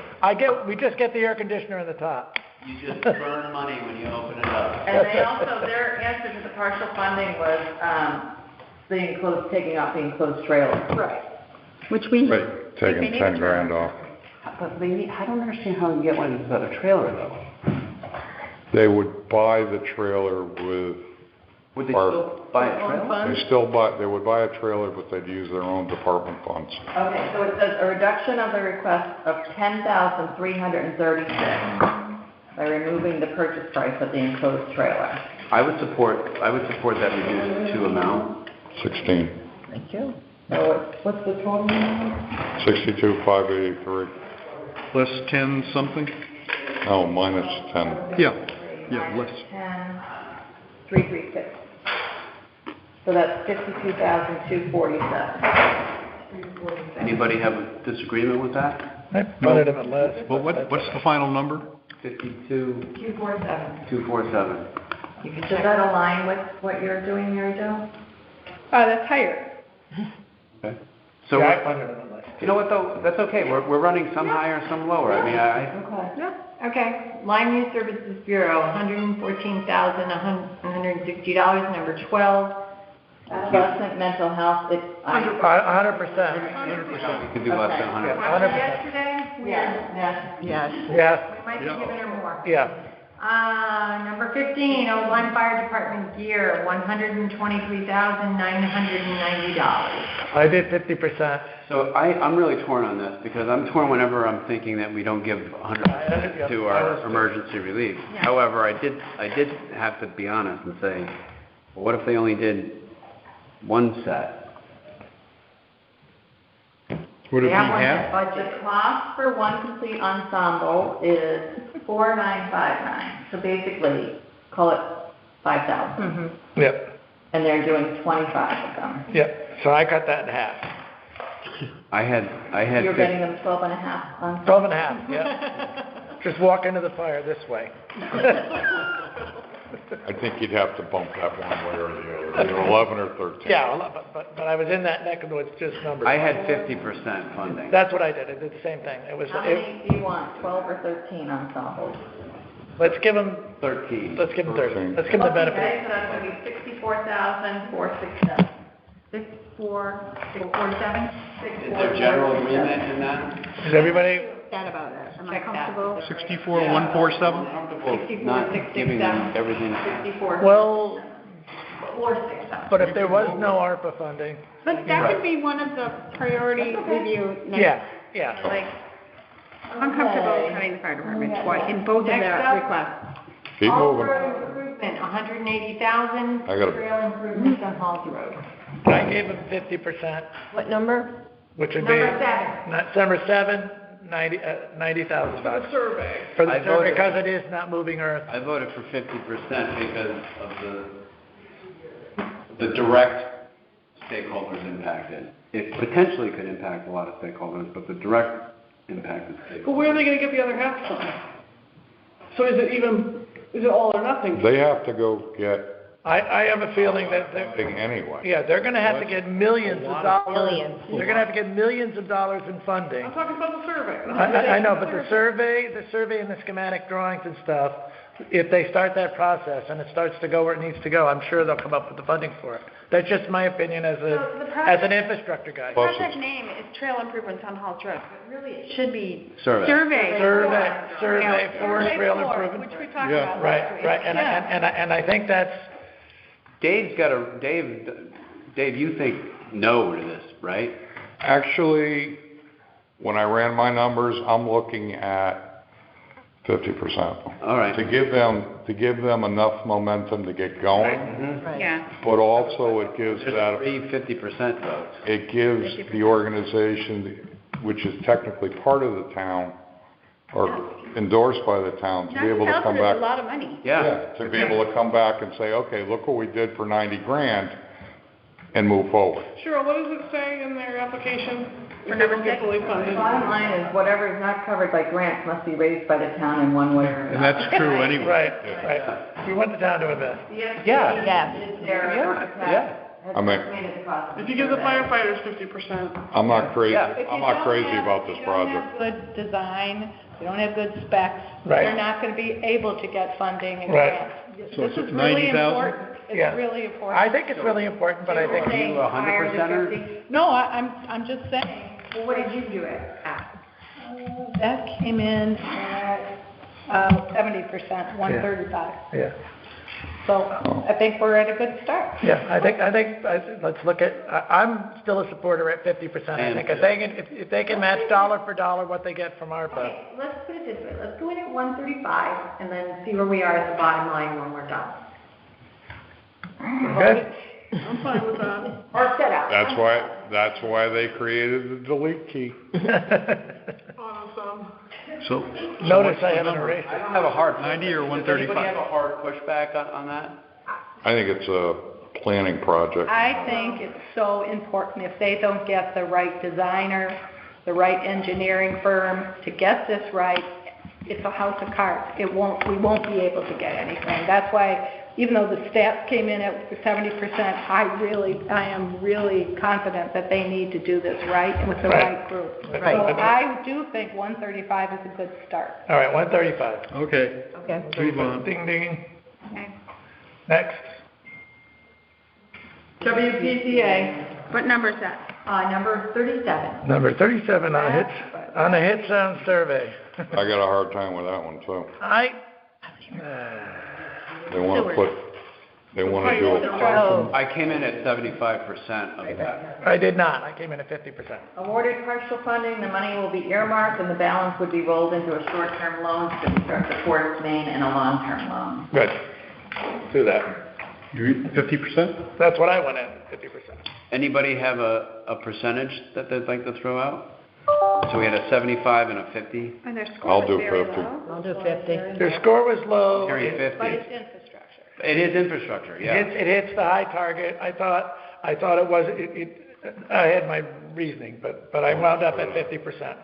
We just get the air conditioner in the top. You just burn money when you open it up. And they also, their answer to the partial funding was, taking off the enclosed trailer. Right. Which we. Right. Taking 10 grand off. But I don't understand how you get one without a trailer though. They would buy the trailer with, Would they still buy a trailer? they would buy a trailer, but they'd use their own department funds. Okay, so it says a reduction of the request of $10,336 by removing the purchase price of the enclosed trailer. I would support that reduced to amount. 16. Thank you. So what's the total now? 62,583. Less 10 something? Oh, minus 10. Yeah, less. 10,336. So that's 52,247. Anybody have a disagreement with that? I wanted them at less. Well, what's the final number? 52,247. Does that align with what you're doing, Mary Jo? That's higher. Okay. So, Yeah, I funded them at less. you know what though? That's okay. We're running some higher, some lower. I mean, Okay. Okay, Line Use Services Bureau, $114,160, number 12. Adolescent mental health, it's. 100%. we could do less than 100. 100%. Yesterday? Yes. Yes. Yes, We might be giving her more. yeah. Number 15, Old Line Fire Department gear, $123,990. I did 50%. So I'm really torn on this because I'm torn whenever I'm thinking that we don't give 100% to our emergency relief. However, I did have to be honest and say, well, what if they only did one set? Would it be They have one half? set budget. The cost for one complete ensemble is $4,959. So basically, call it $5,000. Yep, And they're doing 25 of them. yep. So I cut that in half. I had. You're getting them 12 and a half on. 12 and a half, yeah. Just walk into the fire this way. I think you'd have to bump that one way or the other, either 11 or 13. Yeah, but I was in that neck of the woods, just numbers. I had 50% funding. That's what I did. I did the same thing. It was, How many do you want, 12 or 13 ensembles? let's give them 13. 30. Let's give them the benefit. Okay, so that's going to be 64,467. 647? Is there general agreement in that? Is everybody, That about it. Am I Check that. comfortable? 64,147? Comfortable not giving them everything. 64. well, 467. but if there was no ARPA funding, But that could be one of the priority review next. yeah. Like, I'm comfortable cutting the fire department twice, in both of Next their up. requests. Keep Halls moving. Road improvement, $180,000. I got it. Trail improvements on Halls Road. I gave them 50%, What number? which would be. Number 7. Number 7, $90,000. The survey. For the I survey, voted- because it is not moving earth. I voted for 50% because of the direct stakeholders impacted. It potentially could impact a lot of stakeholders, but the direct impact is But where are they gonna get the other half from? So is it all or nothing? They have to go get I have a feeling that funding anyway. yeah, they're gonna have to get millions of dollars. Millions. They're gonna have to get millions of dollars in funding. I'm talking about the survey. I know, but the survey and the schematic drawings and stuff, if they start that process and it starts to go where it needs to go, I'm sure they'll come up with the funding for it. That's just my opinion as an infrastructure guy. Plus Project name is Trail Improvements on Halls Road, but really it should be survey. survey. Survey for trail improvement. Which we talked Yeah. about last week. Right, and I think that's, Dave, you think no to this, right? Actually, when I ran my numbers, I'm looking at 50%. All right. To give them enough momentum to get going, Yeah. but also it gives There's that, 3 50% votes. it gives the organization which is technically part of the town, or endorsed by the town, to be able to come back. a lot of money. Yeah. To be able to come back and say, okay, look what we did for 90 grand, and move forward. Cheryl, what does it say in their application? For If they number don't get six? fully The funded? bottom line is whatever is not covered by grants must be raised by the town in one way or And another. that's true anyway. Right, right. We want the town to invest. Yeah. Is there, Yeah. has I mean- estimated the cost of If you give the survey. firefighters 50%. I'm not crazy, Yeah. If you I'm not don't crazy have- about this If you don't project. have good design, you don't have good specs, Right. you're not gonna be able to get funding and Right. grants. So This it's is really 90,000? important. Yeah. It's really important. I think it's really important, but I think Are you 100%er? No, I'm just saying, Well, what did you do it at? that came in at, 70%, 135. Yeah, So I think we're at a good start. yeah, let's look at, I'm still a supporter at 50%. I think if they can match dollar for dollar what they get from ARPA. Okay, let's put it this way, let's go in at 135 and then see where we are at the bottom line when we're done. Good? I'm fine with that. Or set out. That's why they created the delete key. Awesome. So. Notice what's I the haven't number? erased I it. don't have a hard. 90 or Does 135? anybody have a hard pushback on that? I think it's a planning project. I think it's so important, if they don't get the right designer, the right engineering firm to get this right, it's a house of cards. We won't be able to get anything. That's why, even though the stats came in at 70%, I am really confident that they need to do this right and with the right group. Right. So I do think 135 is a good start. All right, 135. Okay, Okay. move on. Ding, ding. Okay. Next. WPCA. What number is that? Number 37. Number 37 on the hit sound survey. I got a hard time with that one too. They wanna do a I came in at 75% of that. I did not. I came in at 50%. Awarded partial funding, the money will be earmarked and the balance would be rolled into a short-term loan to construct the Forest Main and a long-term loan. Good. Do that. You 50%? That's what I went in, 50%. Anybody have a percentage that they'd like to throw out? So we had a 75 and a 50? And their I'll score do was very 50. low. I'll do 50. Their score was low. Carry 50. But it's infrastructure. It is infrastructure, yeah. It hits the high target. I thought I had my reasoning, but I wound up at 50%.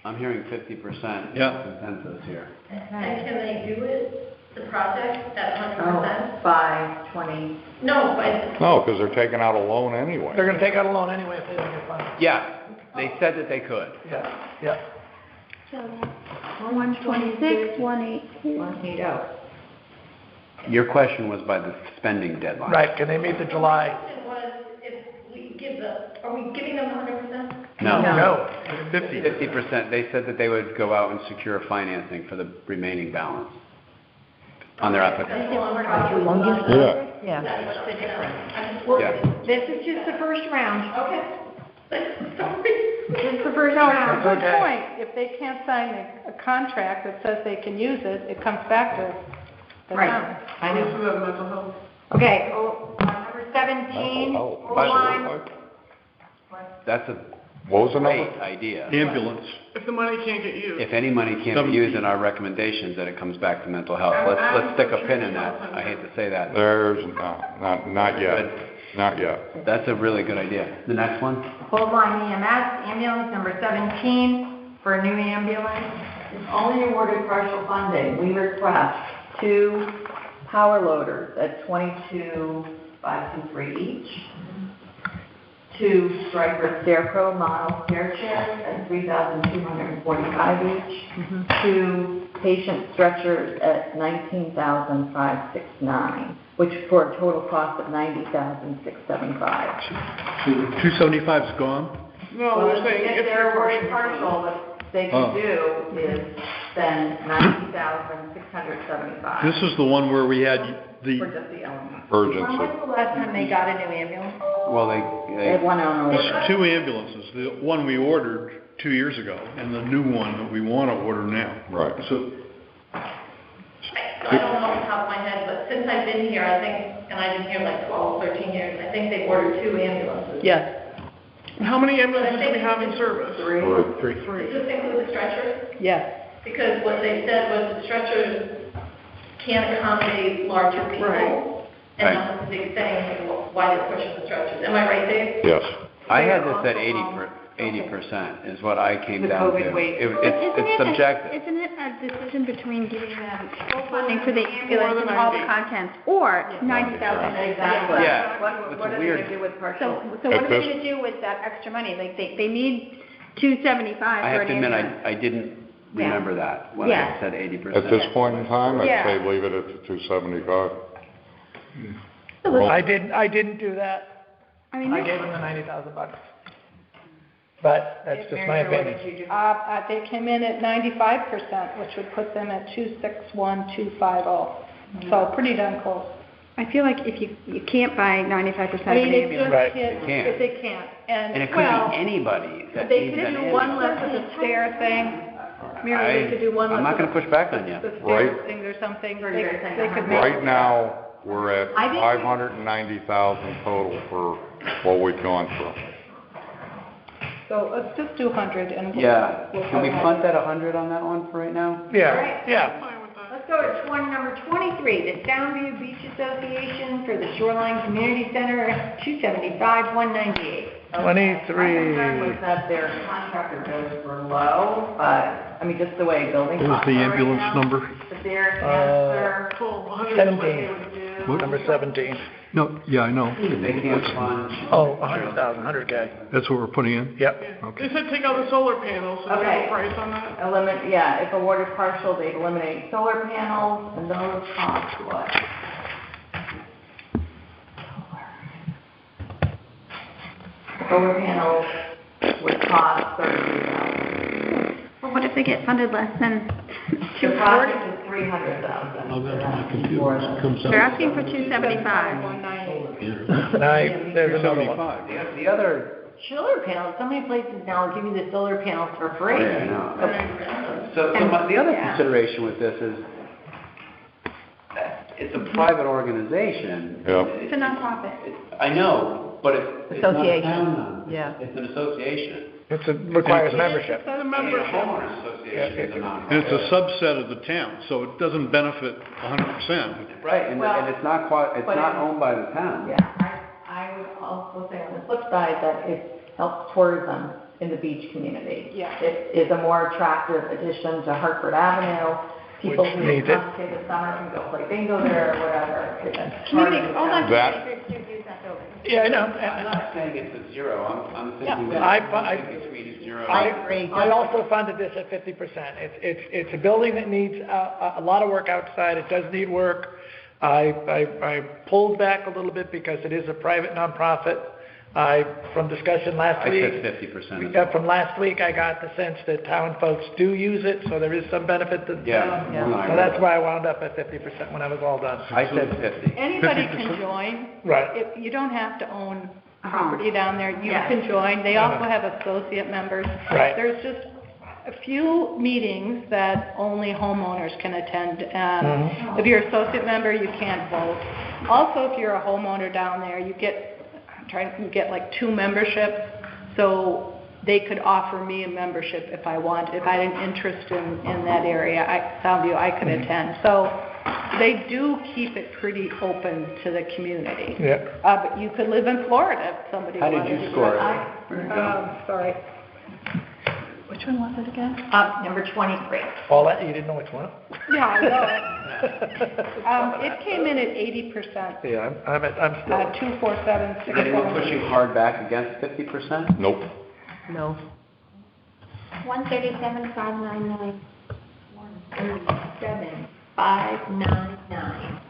I'm hearing 50% Yeah. consensus here. And can they do it, the project, at 100%? By 20, No, but No, because they're taking out a loan anyway. They're gonna take out a loan anyway if they don't get funded. Yeah, they said that they could. Yeah. 126, 118. 180. Your question was by the spending deadline. Right, can they meet the July? My question was, if we give are we giving them 100%? No. No. 50. 50%. They said that they would go out and secure financing for the remaining balance on their application. Humongous Yeah. project? Yeah. That's what's the difference. I'm just Yeah. This is just the first round. Okay. Sorry. This is the first No, round. it's a good Okay. point. If they can't sign a contract that says they can use it, it comes back to the Right. town. I This know. is a mental health. Okay, number 17, Oh, O line. That's a What was the number? great idea. Ambulance. If the money can't get used. If any money can't be used in our recommendations, then it comes back to mental health. Let's stick a pin in that. I hate to say that. There's, not yet, not yet. That's a really good idea. The next one? Hold line EMS, ambulance, number 17, for a new ambulance. It's only awarded partial funding. We request 2 power loaders at 22,523 each. 2 Stryker Stairpro model stair chairs at 3,245 each. 2 patient stretchers at 19,569, which for a total cost of 90,675. So the 275 is gone? No, they're saying If if they're you're awarded partial. partial, what they can do is spend 90,675 This is the one where we had for the, just the element. When Urgency. was the last time they got a new ambulance? Well, They have one on order. there's 2 ambulances. The one we ordered 2 years ago and the new one that we want to order now. Right. So I don't know off the top of my head, but since I've been here, I think, and I've been here like 12, 13 years, I think they've ordered 2 ambulances. Yes. And how many ambulances do we have in service? Three. Does this include the stretchers? Yes. Because what they said was the stretchers can't accommodate larger people. Right. And that was the big thing, why they're pushing the stretchers. Am I right, Dave? Yes. I had this at 80% is what I came down to. It's subjective. Isn't it a decision between giving them full funding for the ambulance and all the contents, or 90,000? Exactly. Yeah. What are they gonna do with partial? So what are they gonna do with that extra money? Like, they need 275 I for have an to admit, ambulance. I didn't remember that when Yeah. I said 80%. At this point in time, I'd Yeah. say leave it at the 275. I didn't do that. I mean, I gave them the $90,000. But that's just my opinion. They came in at 95%, which would put them at 261,250. So pretty darn close. I feel like if you can't buy 95% I of an mean, it's ambulance. just, Right. can't. they can't. And it could well, be anybody that they needs could an do one ambulance. less of the stair thing. Mary, they could do one less I'm not of gonna push back on you. the stair Right. thing or something. Or They you're saying they could make. Right now, we're at I think- 590,000 total for what we've gone through. So let's just do 100 and. Yeah, we'll can we go punt at 100 on that one for right now? Yeah, yeah. Fine with that. Let's go to number 23, the Soundview Beach Association for the Shoreline Community Center, 275, 198. My 23. concern was that their contractor bills were low, but, I mean, just the way building What was costs the are right ambulance now. number? But their answer, Cool, 100 is what 17. they would do. Number 17. No, yeah, I know. They can't fund. Oh, 100,000, 100K. That's what we're putting in? Yep. They said take out the solar panels, so do you have Okay. a price on that? if awarded partial, they'd eliminate solar panels, and those cost what? Solar panels would cost $33,000. Well, what if they get funded less than The project is $300,000. They're asking for 275. 198. There's another one. The other, Solar panels, so many places now will give you the solar panels for free. yeah, no. The other consideration with this is, it's a private organization. Yeah. It's a nonprofit. I know, but it's not a Association. town, Yeah. it's an association. Requires membership. The A membership. homeowners association is a nonprofit. And it's a subset of the town, so it doesn't benefit 100%. Right, and it's not owned by the town. Yeah, I would also say on the flip side that it helps tourism in the beach community. Yeah. It is a more attractive addition to Hartford Avenue. People Which who needs it. come stay this summer can go play bingo there or whatever. It's part Community, of the hold town. on, That- community use that building. Yeah, I know. I'm not saying it's a zero, I'm thinking Yeah, that I- between zero. I agree. I also funded this at 50%. It's a building that needs a lot of work outside. It does need work. I pulled back a little bit because it is a private nonprofit. From discussion last I week. said 50%. From last week, I got the sense that town folks do use it, so there is some benefit to. Yeah. So that's why I wound up at 50% when I was all done. I said 50. Anybody can join. Right. You don't have to own property down there. You Yeah. can join. They also have associate members. Right. There's just a few meetings that only homeowners can attend. And if you're an associate member, you can't vote. Also, if you're a homeowner down there, you get like 2 memberships. So they could offer me a membership if I want. If I had an interest in that area, Soundview, I could attend. So they do keep it pretty open to the community. Yeah. But you could live in Florida if somebody How wanted to. did you score it? Sorry. Which one was it again? Number 23. All that, you didn't know which one? Yeah, I know it. It came in at 80%, Yeah, I'm still. 247, Is anyone pushing hard back against 50%? Nope. No. 137,599. 137,599.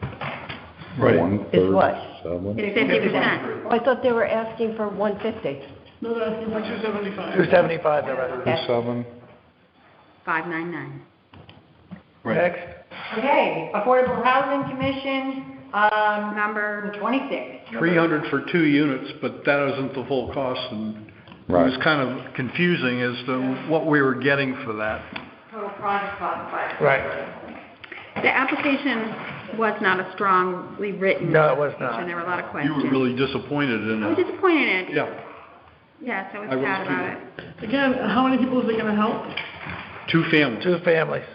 Right. Is what? 137. It's 50%. Oh, I thought they were asking for 150. No, they're asking for 275. 275, they're right. 27. 599. Next. Okay, Affordable Housing Commission, Number 26. 300 for 2 units, but that isn't the full cost, and it was Right. kind of confusing as to what we were getting for that. Total project cost, Right. The application was not a strongly written. No, it was not. application. There were a lot of You questions. were really disappointed in I was it. disappointed in it. Yeah. Yes, I was I was sad too. about it. Again, how many people is it gonna help? 2 families. 2 families.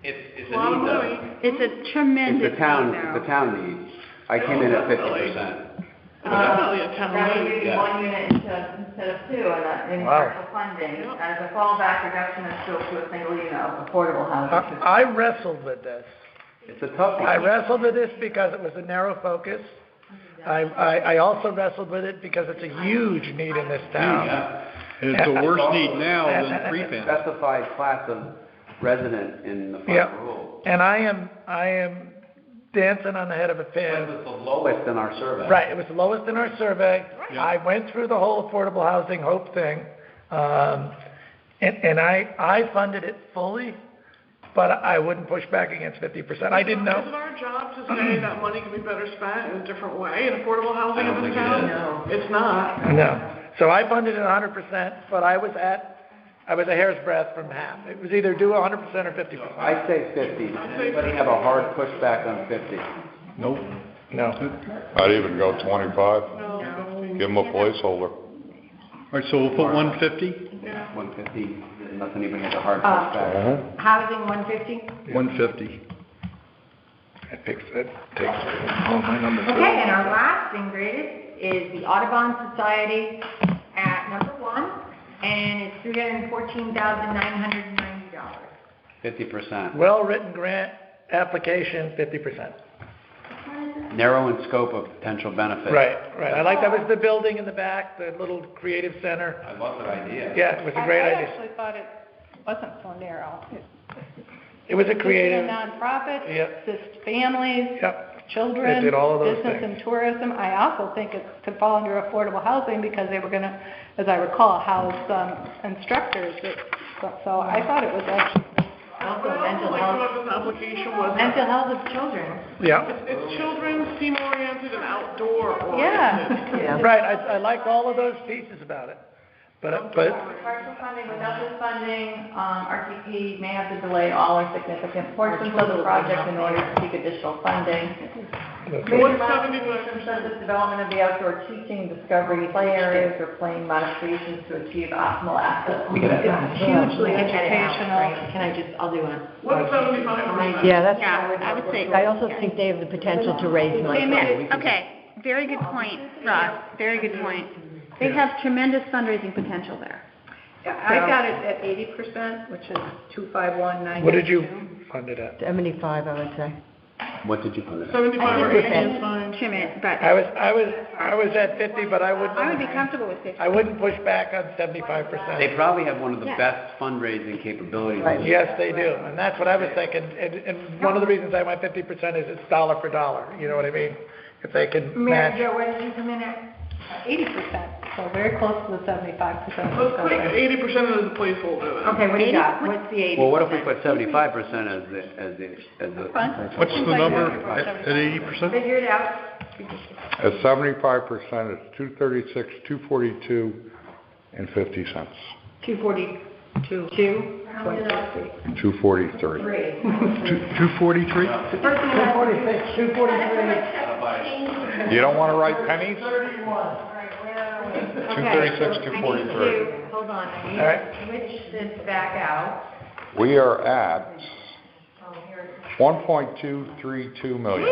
It's A lot of money. It's a tremendous It's the need, though. town needs. I came in at 50%. Definitely a town That would need. be Yeah. 1 unit instead of 2 in Wow. partial funding, as a fallback reduction is still to a single unit of affordable housing. I wrestled with this. It's a tough I one. wrestled with this because it was a narrow focus. I also wrestled with it because it's a huge need in this town. Yeah. And it's a worse need now than pre-pandemic. Specified class of resident in the Yeah. front rule. And I am dancing on the head of a It pin. was the lowest in our survey. Right, it was the lowest in our survey. Yeah. I went through the whole affordable housing hope thing, and I funded it fully, but I wouldn't push back against 50%. I didn't Is know. it our job to say that money can be better spent in a different way in affordable housing in this town? No. It's not. No. So I funded it 100%, but I was a hair's breadth from half. It was either do 100% or 50%. I'd say 50. Anybody have a hard pushback on 50? Nope. No. I'd even go 25, give them a placeholder. All right, so we'll put 150? 150, nothing even has a hard pushback. Housing 150? 150. That takes all my numbers. Okay, and our last and greatest is the Audubon Society at number 1, and it's $314,990. 50%. Well-written grant application, 50%. Narrow in scope of potential benefit. Right. I like that was the building in the back, the little creative center. I love that idea. Yeah, it was a great I idea. actually thought it wasn't so narrow. It was a It's creative, a nonprofit, Yep. assist families, yep, children, It did all of those business things. and tourism. I also think it could fall under affordable housing because they were gonna, as I recall, house instructors. So I thought it was actually Also What I mental also liked health, about this application was mental health of children. yeah. it's children, team-oriented and outdoor-oriented. Yeah. Right, I liked all of those pieces about it. But, Partial funding, without this funding, RTP may have to delay all or significant portions of the project in order to seek additional funding. Major What's modifications 75%? such as development of the outdoor teaching, discovery play areas, or playing modifications to achieve optimal access. It's hugely educational. Can I just, I'll do it. What's 75%? Yeah, that's, Yeah, I would say. I also think they have the potential to raise money. Okay, very good point, Ross, very good point. They have tremendous fundraising potential there. I got it at 80%, which is 251,992. what did you fund it at? 75, I would say. What did you put it? 75 or 80 is fine. Trim it, but I was at 50, but I I would be comfortable with 50. I wouldn't push back on 75%. They probably have one of the Yeah. best fundraising capabilities. Right. Yes, they do, and that's what I was thinking, and one of the reasons I went 50% is it's dollar for dollar, you know what I mean? If they can Mary match. Jo, what did you come in at? 80%, so very close to the 75%. Let's put 80% as a placeholder then. Okay, what do you got? What's the 80%? Well, what if we put 75% as the? Fine. What's the number at 80%? Figure it out. At 75%, it's 236, 242, and 50 cents. 242. 243. 243? The person who has 246, 243. You don't want to write pennies? 236, Okay, so I need 243. to, hold on, I need All right. to switch this back out. We are at Oh, here it is. 1.232 million.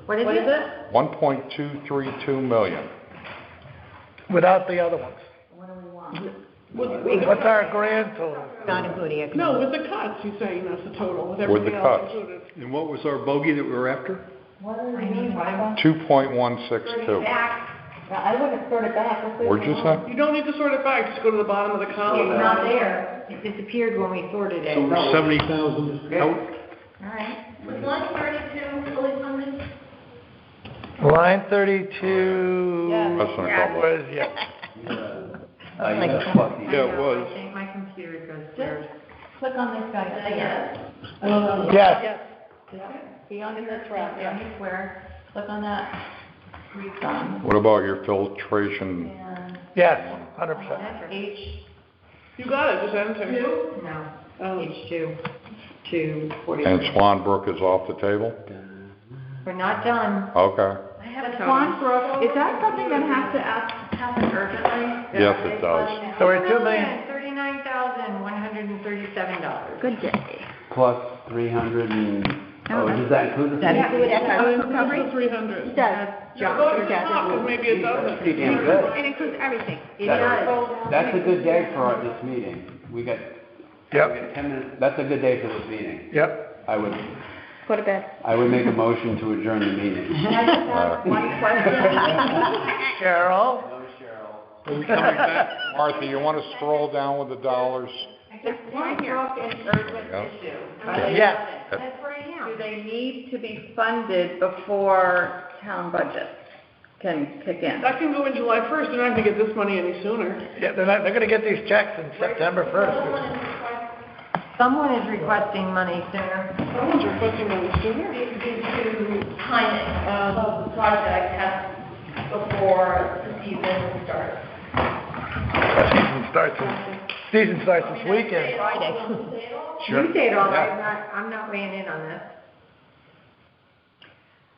What is it? 1.232 million. Without the other ones. What's our grand total? Not including it. No, with the cuts, he's saying that's the total, with With the everything else cuts. included. And what was our bogey that we were after? I need one. 2.162. Back. I wouldn't sort it back. Let's leave Where'd it you alone. say? You don't need to sort it back, just go to the bottom of the column. It's not there. It disappeared when we sorted it. So we're 70,000 out? All right. Was line 32 fully funded? Line 32 Less than a couple. was, yeah. Yeah, it I was. know, I think my computer goes weird. Click on this guy. Yes, Beyond in this round, Yeah, yeah. square. Click on that. Redone. What about your filtration? And yes, 100%. That's H, You got it, just enter. no, Oh. H2, 243. And Swan Brook is off the table? We're not done. Okay. I have a Swan Brook, is that something that has to happen urgently? Yes, it does. So we're at 2,000,000. $39,137. Good day. Plus 300 and, oh, does that include the? That fee? include economic That's recovery? the 300. It does. Go to the top, 'cause maybe it doesn't. Pretty damn good. It includes everything. That's a good day for this meeting. We got Yep, 10 minutes, that's a good day for this meeting. yep. I would Go to bed. make a motion to adjourn the meeting. Can I just ask one question? Cheryl? Martha, you want to scroll down with the dollars? Point book and urgent Yeah. issue. Yes. That's where I am. Do they need to be funded before town budget can kick in? That can go in July 1st, they're not gonna get this money any sooner. Yeah, they're gonna get these checks in September 1st. Someone is requesting money sooner. Someone's requesting money sooner. Due to timing of the project has before the season starts. Season starts this weekend. Friday. Sure. You say it all right, Yeah. I'm not weighing in on this.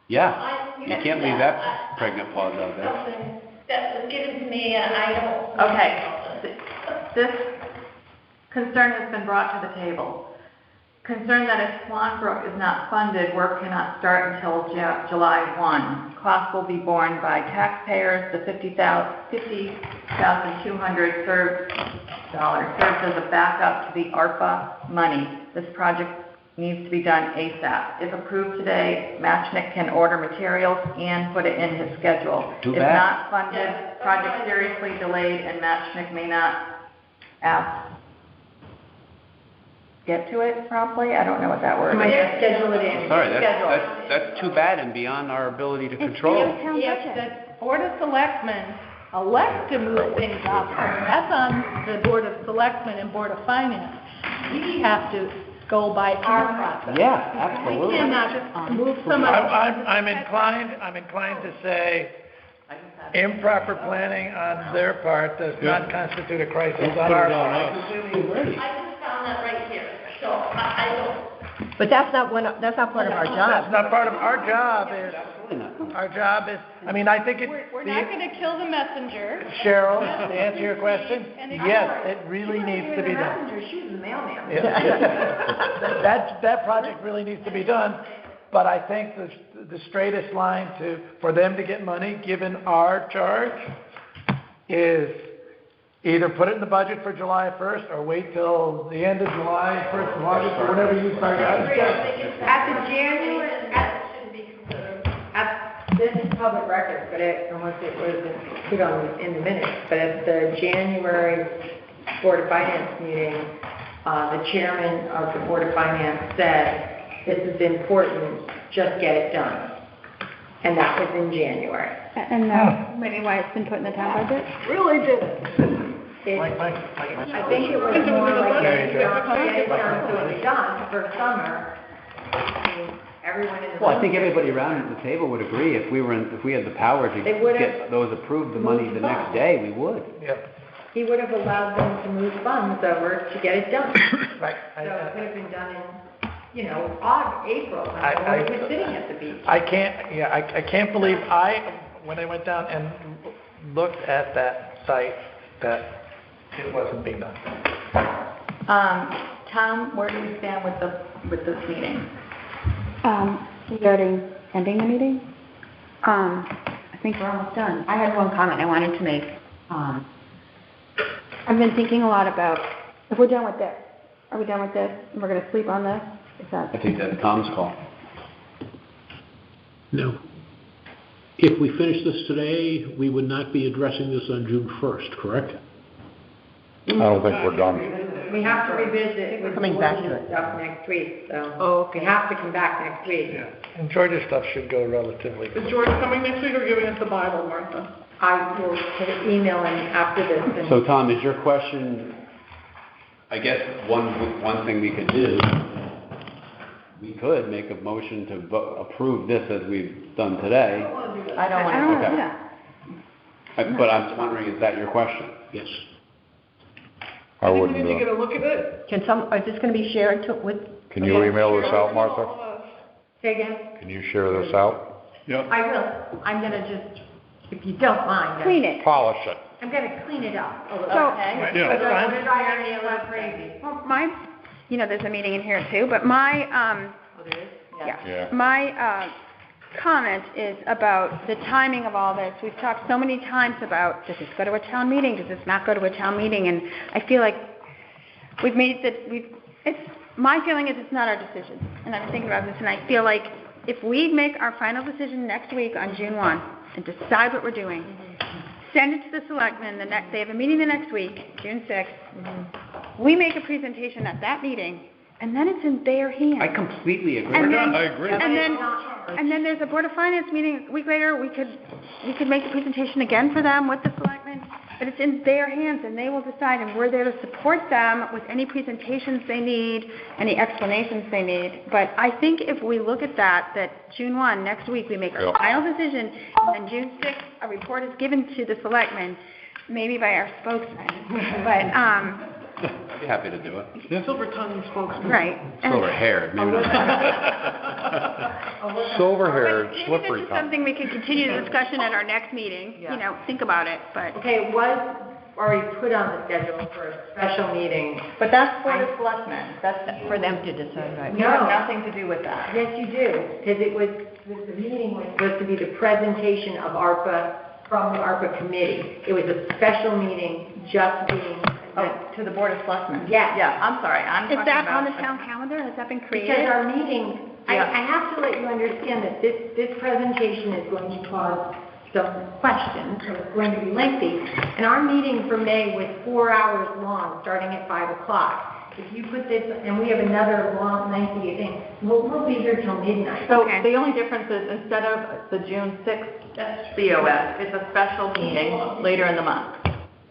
Yeah, you can't leave that pregnant pause out there. Something that was given to me and I don't. Okay, this concern has been brought to the table. Concern that if Swan Brook is not funded, work cannot start until July 1. Costs will be borne by taxpayers. The $50,200 serves as a backup to the ARPA money. This project needs to be done ASAP. If approved today, Matchnick can order materials and put it in his schedule. Too If bad. not funded, project seriously delayed, and Matchnick may not get to it promptly. I don't know what that word Am I is. gonna schedule it in? Sorry, Schedule. that's too bad and beyond our ability to It's control. the town If budget. the Board of Selectmen elect to move things up, that's on the Board of Selectmen and Board of Finance. We have to go by our process. Yeah, We absolutely. cannot move some of. I'm inclined to say improper planning on their part does not constitute a crisis on our part. I just found that right here, so I don't. But that's not part of our That's job. not part of our job is, I mean, I think We're not gonna kill the messenger. Cheryl, to answer your question, yes, it really needs to be done. Messenger, she was the mailman. Yeah. That project really needs to be done, but I think the straightest line for them to get money, given our charge, is either put it in the budget for July 1st or wait till the end of July, 1st of August, or whenever you start out. At the January, Shouldn't be considered. this is public record, but unless it was put on in the minutes, but at the January Board of Finance meeting, the chairman of the Board of Finance said, this is important, just get it done. And that was in January. And that's maybe why it's been put in the town budget? Really did it. Mike. I think it was more like, get it done so it's done for summer. I mean, everyone in the. Well, I think everybody around the table would agree, if we had the power to They would've get those approved, the money the next day, we would. Yeah, He would have allowed them to move funds over to get it done. right. So it could have been done in, April, when I- no one was sitting at the beach. I can't believe when I went down and looked at that site, that it wasn't being done. Tom, where do we stand with this meeting? Regarding ending the meeting, I think we're almost done. I had one comment I wanted to make. I've been thinking a lot about, if we're done with this, are we done with this, and we're gonna sleep on this? Is that? I think that's Tom's call. No. If we finish this today, we would not be addressing this on June 1st, correct? I don't think we're done. We have to revisit with Coming back to it. stuff next week, so. Oh, okay. We have to come back next week. And Georgia stuff should go relatively. Is George coming next week or giving us the Bible, Martha? I will put an email in after this and. So Tom, is your question, I guess one thing we could do, we could make a motion to approve this as we've done today. I don't I want don't wanna Okay. do that. But I'm wondering, is that your question? Yes. I think we wouldn't, need to get a look at it. Is this gonna be shared with? can you email this out, Martha? Say again? Can you share this out? I will. I'm gonna just if you don't mind. Clean it. Polish it. I'm gonna clean it up a little. So- Okay? Yeah. Because I wanna drive me a little crazy. Well, my, there's a meeting in here too, but my, Oh, there is? Yeah. my, comment is about the timing of all this. We've talked so many times about, does this go to a town meeting? Does this not go to a town meeting? And I feel like my feeling is it's not our decision. And I've been thinking about this, and I feel like if we make our final decision next week on June 1 and decide what we're doing, send it to the selectmen, they have a meeting the next week, June 6th. We make a presentation at that meeting, and then it's in their hands. I completely agree. And then, I agree. and then there's a Board of Finance meeting a week later, we could make the presentation again for them with the selectmen, but it's in their hands, and they will decide, and we're there to support them with any presentations they need, any explanations they need. But I think if we look at that June 1, next week, we make our Yep. final decision, and then June 6th, a report is given to the selectmen, maybe by our spokesman, but, I'd be happy to do it. Silver tongue spokesman. right. Silver haired, maybe not. Silver-haired, Maybe slippery this is tongue. something we could continue the discussion at our next meeting, think about it, but. Okay, it was already put on the schedule for a special meeting. But that's for the selectmen, that's, For them to decide, right? you have nothing to do with that. Yes, you do, because the meeting was supposed to be the presentation of ARPA from the ARPA committee. It was a special meeting just being. Oh, to the Board of Selectmen? Yes. Yeah, I'm sorry, I'm talking Is about. that on the town calendar? Has that been created? Because our meeting, I Yeah. have to let you understand that this presentation is going to cause some questions, so it's going to be lengthy. And our meeting for May was 4 hours long, starting at 5 o'clock. If you put this, and we have another long, lengthy thing, we'll be here till midnight. So Okay. the only difference is instead of the June 6th BOS, it's a special meeting later in the month.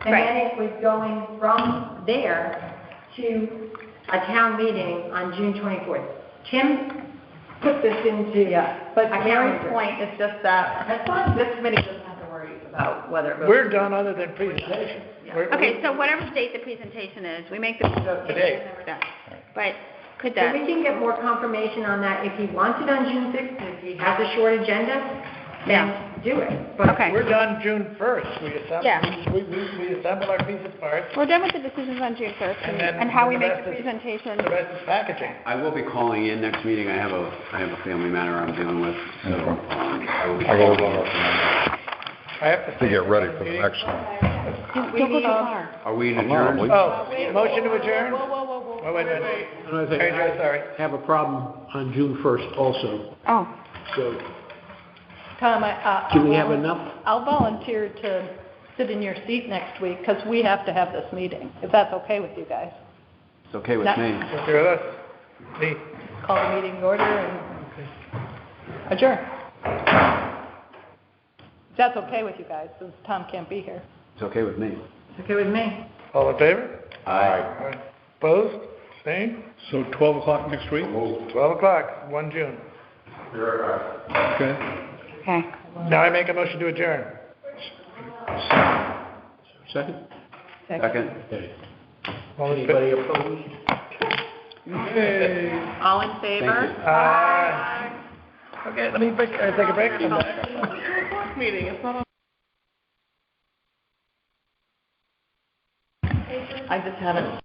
And then it was going from there to a town meeting on June 24th. Tim put this into But a Mary's calendar. point is just that this committee doesn't have to worry about whether it goes. We're done other than presentation. We're- Okay, so whatever date the presentation is, we make the presentation date. and then we're done. But could So that, we can get more confirmation on that if he wants it on June 6th, if he has a short agenda, then do it. But okay, We're done June 1st. Yeah. We assemble our piece of parts, we're done with the decisions on June 1st And then and how we the make rest the is- presentation. the rest is packaging. I will be calling in next meeting. I have a family matter I'm dealing with, so I will be I gotta calling run in. up I have to. to get ready for the next one. Don't go too far. Are we I'm not adjourned? leaving. Oh, motion to adjourn? Oh, wait. Another thing, Hey, Joe, sorry. I have a problem on June 1st also, Oh, so Tom, do we have enough? I'll volunteer to sit in your seat next week, because we have to have this meeting, if that's okay with you guys. It's okay with Not- me. Here with us. Me. Call the meeting to order and adjourn. If that's okay with you guys, since Tom can't be here. It's okay with me. it's okay with me. All in favor? Aye. Opposed? Same? So 12 o'clock next week? 12 o'clock, 1 June. Okay. okay. Now I make a motion to adjourn. Second? Second? Okay. All in Anybody opposed? All in favor? Aye. Okay, let me take a break. Come back. Meeting, it's not on. I just haven't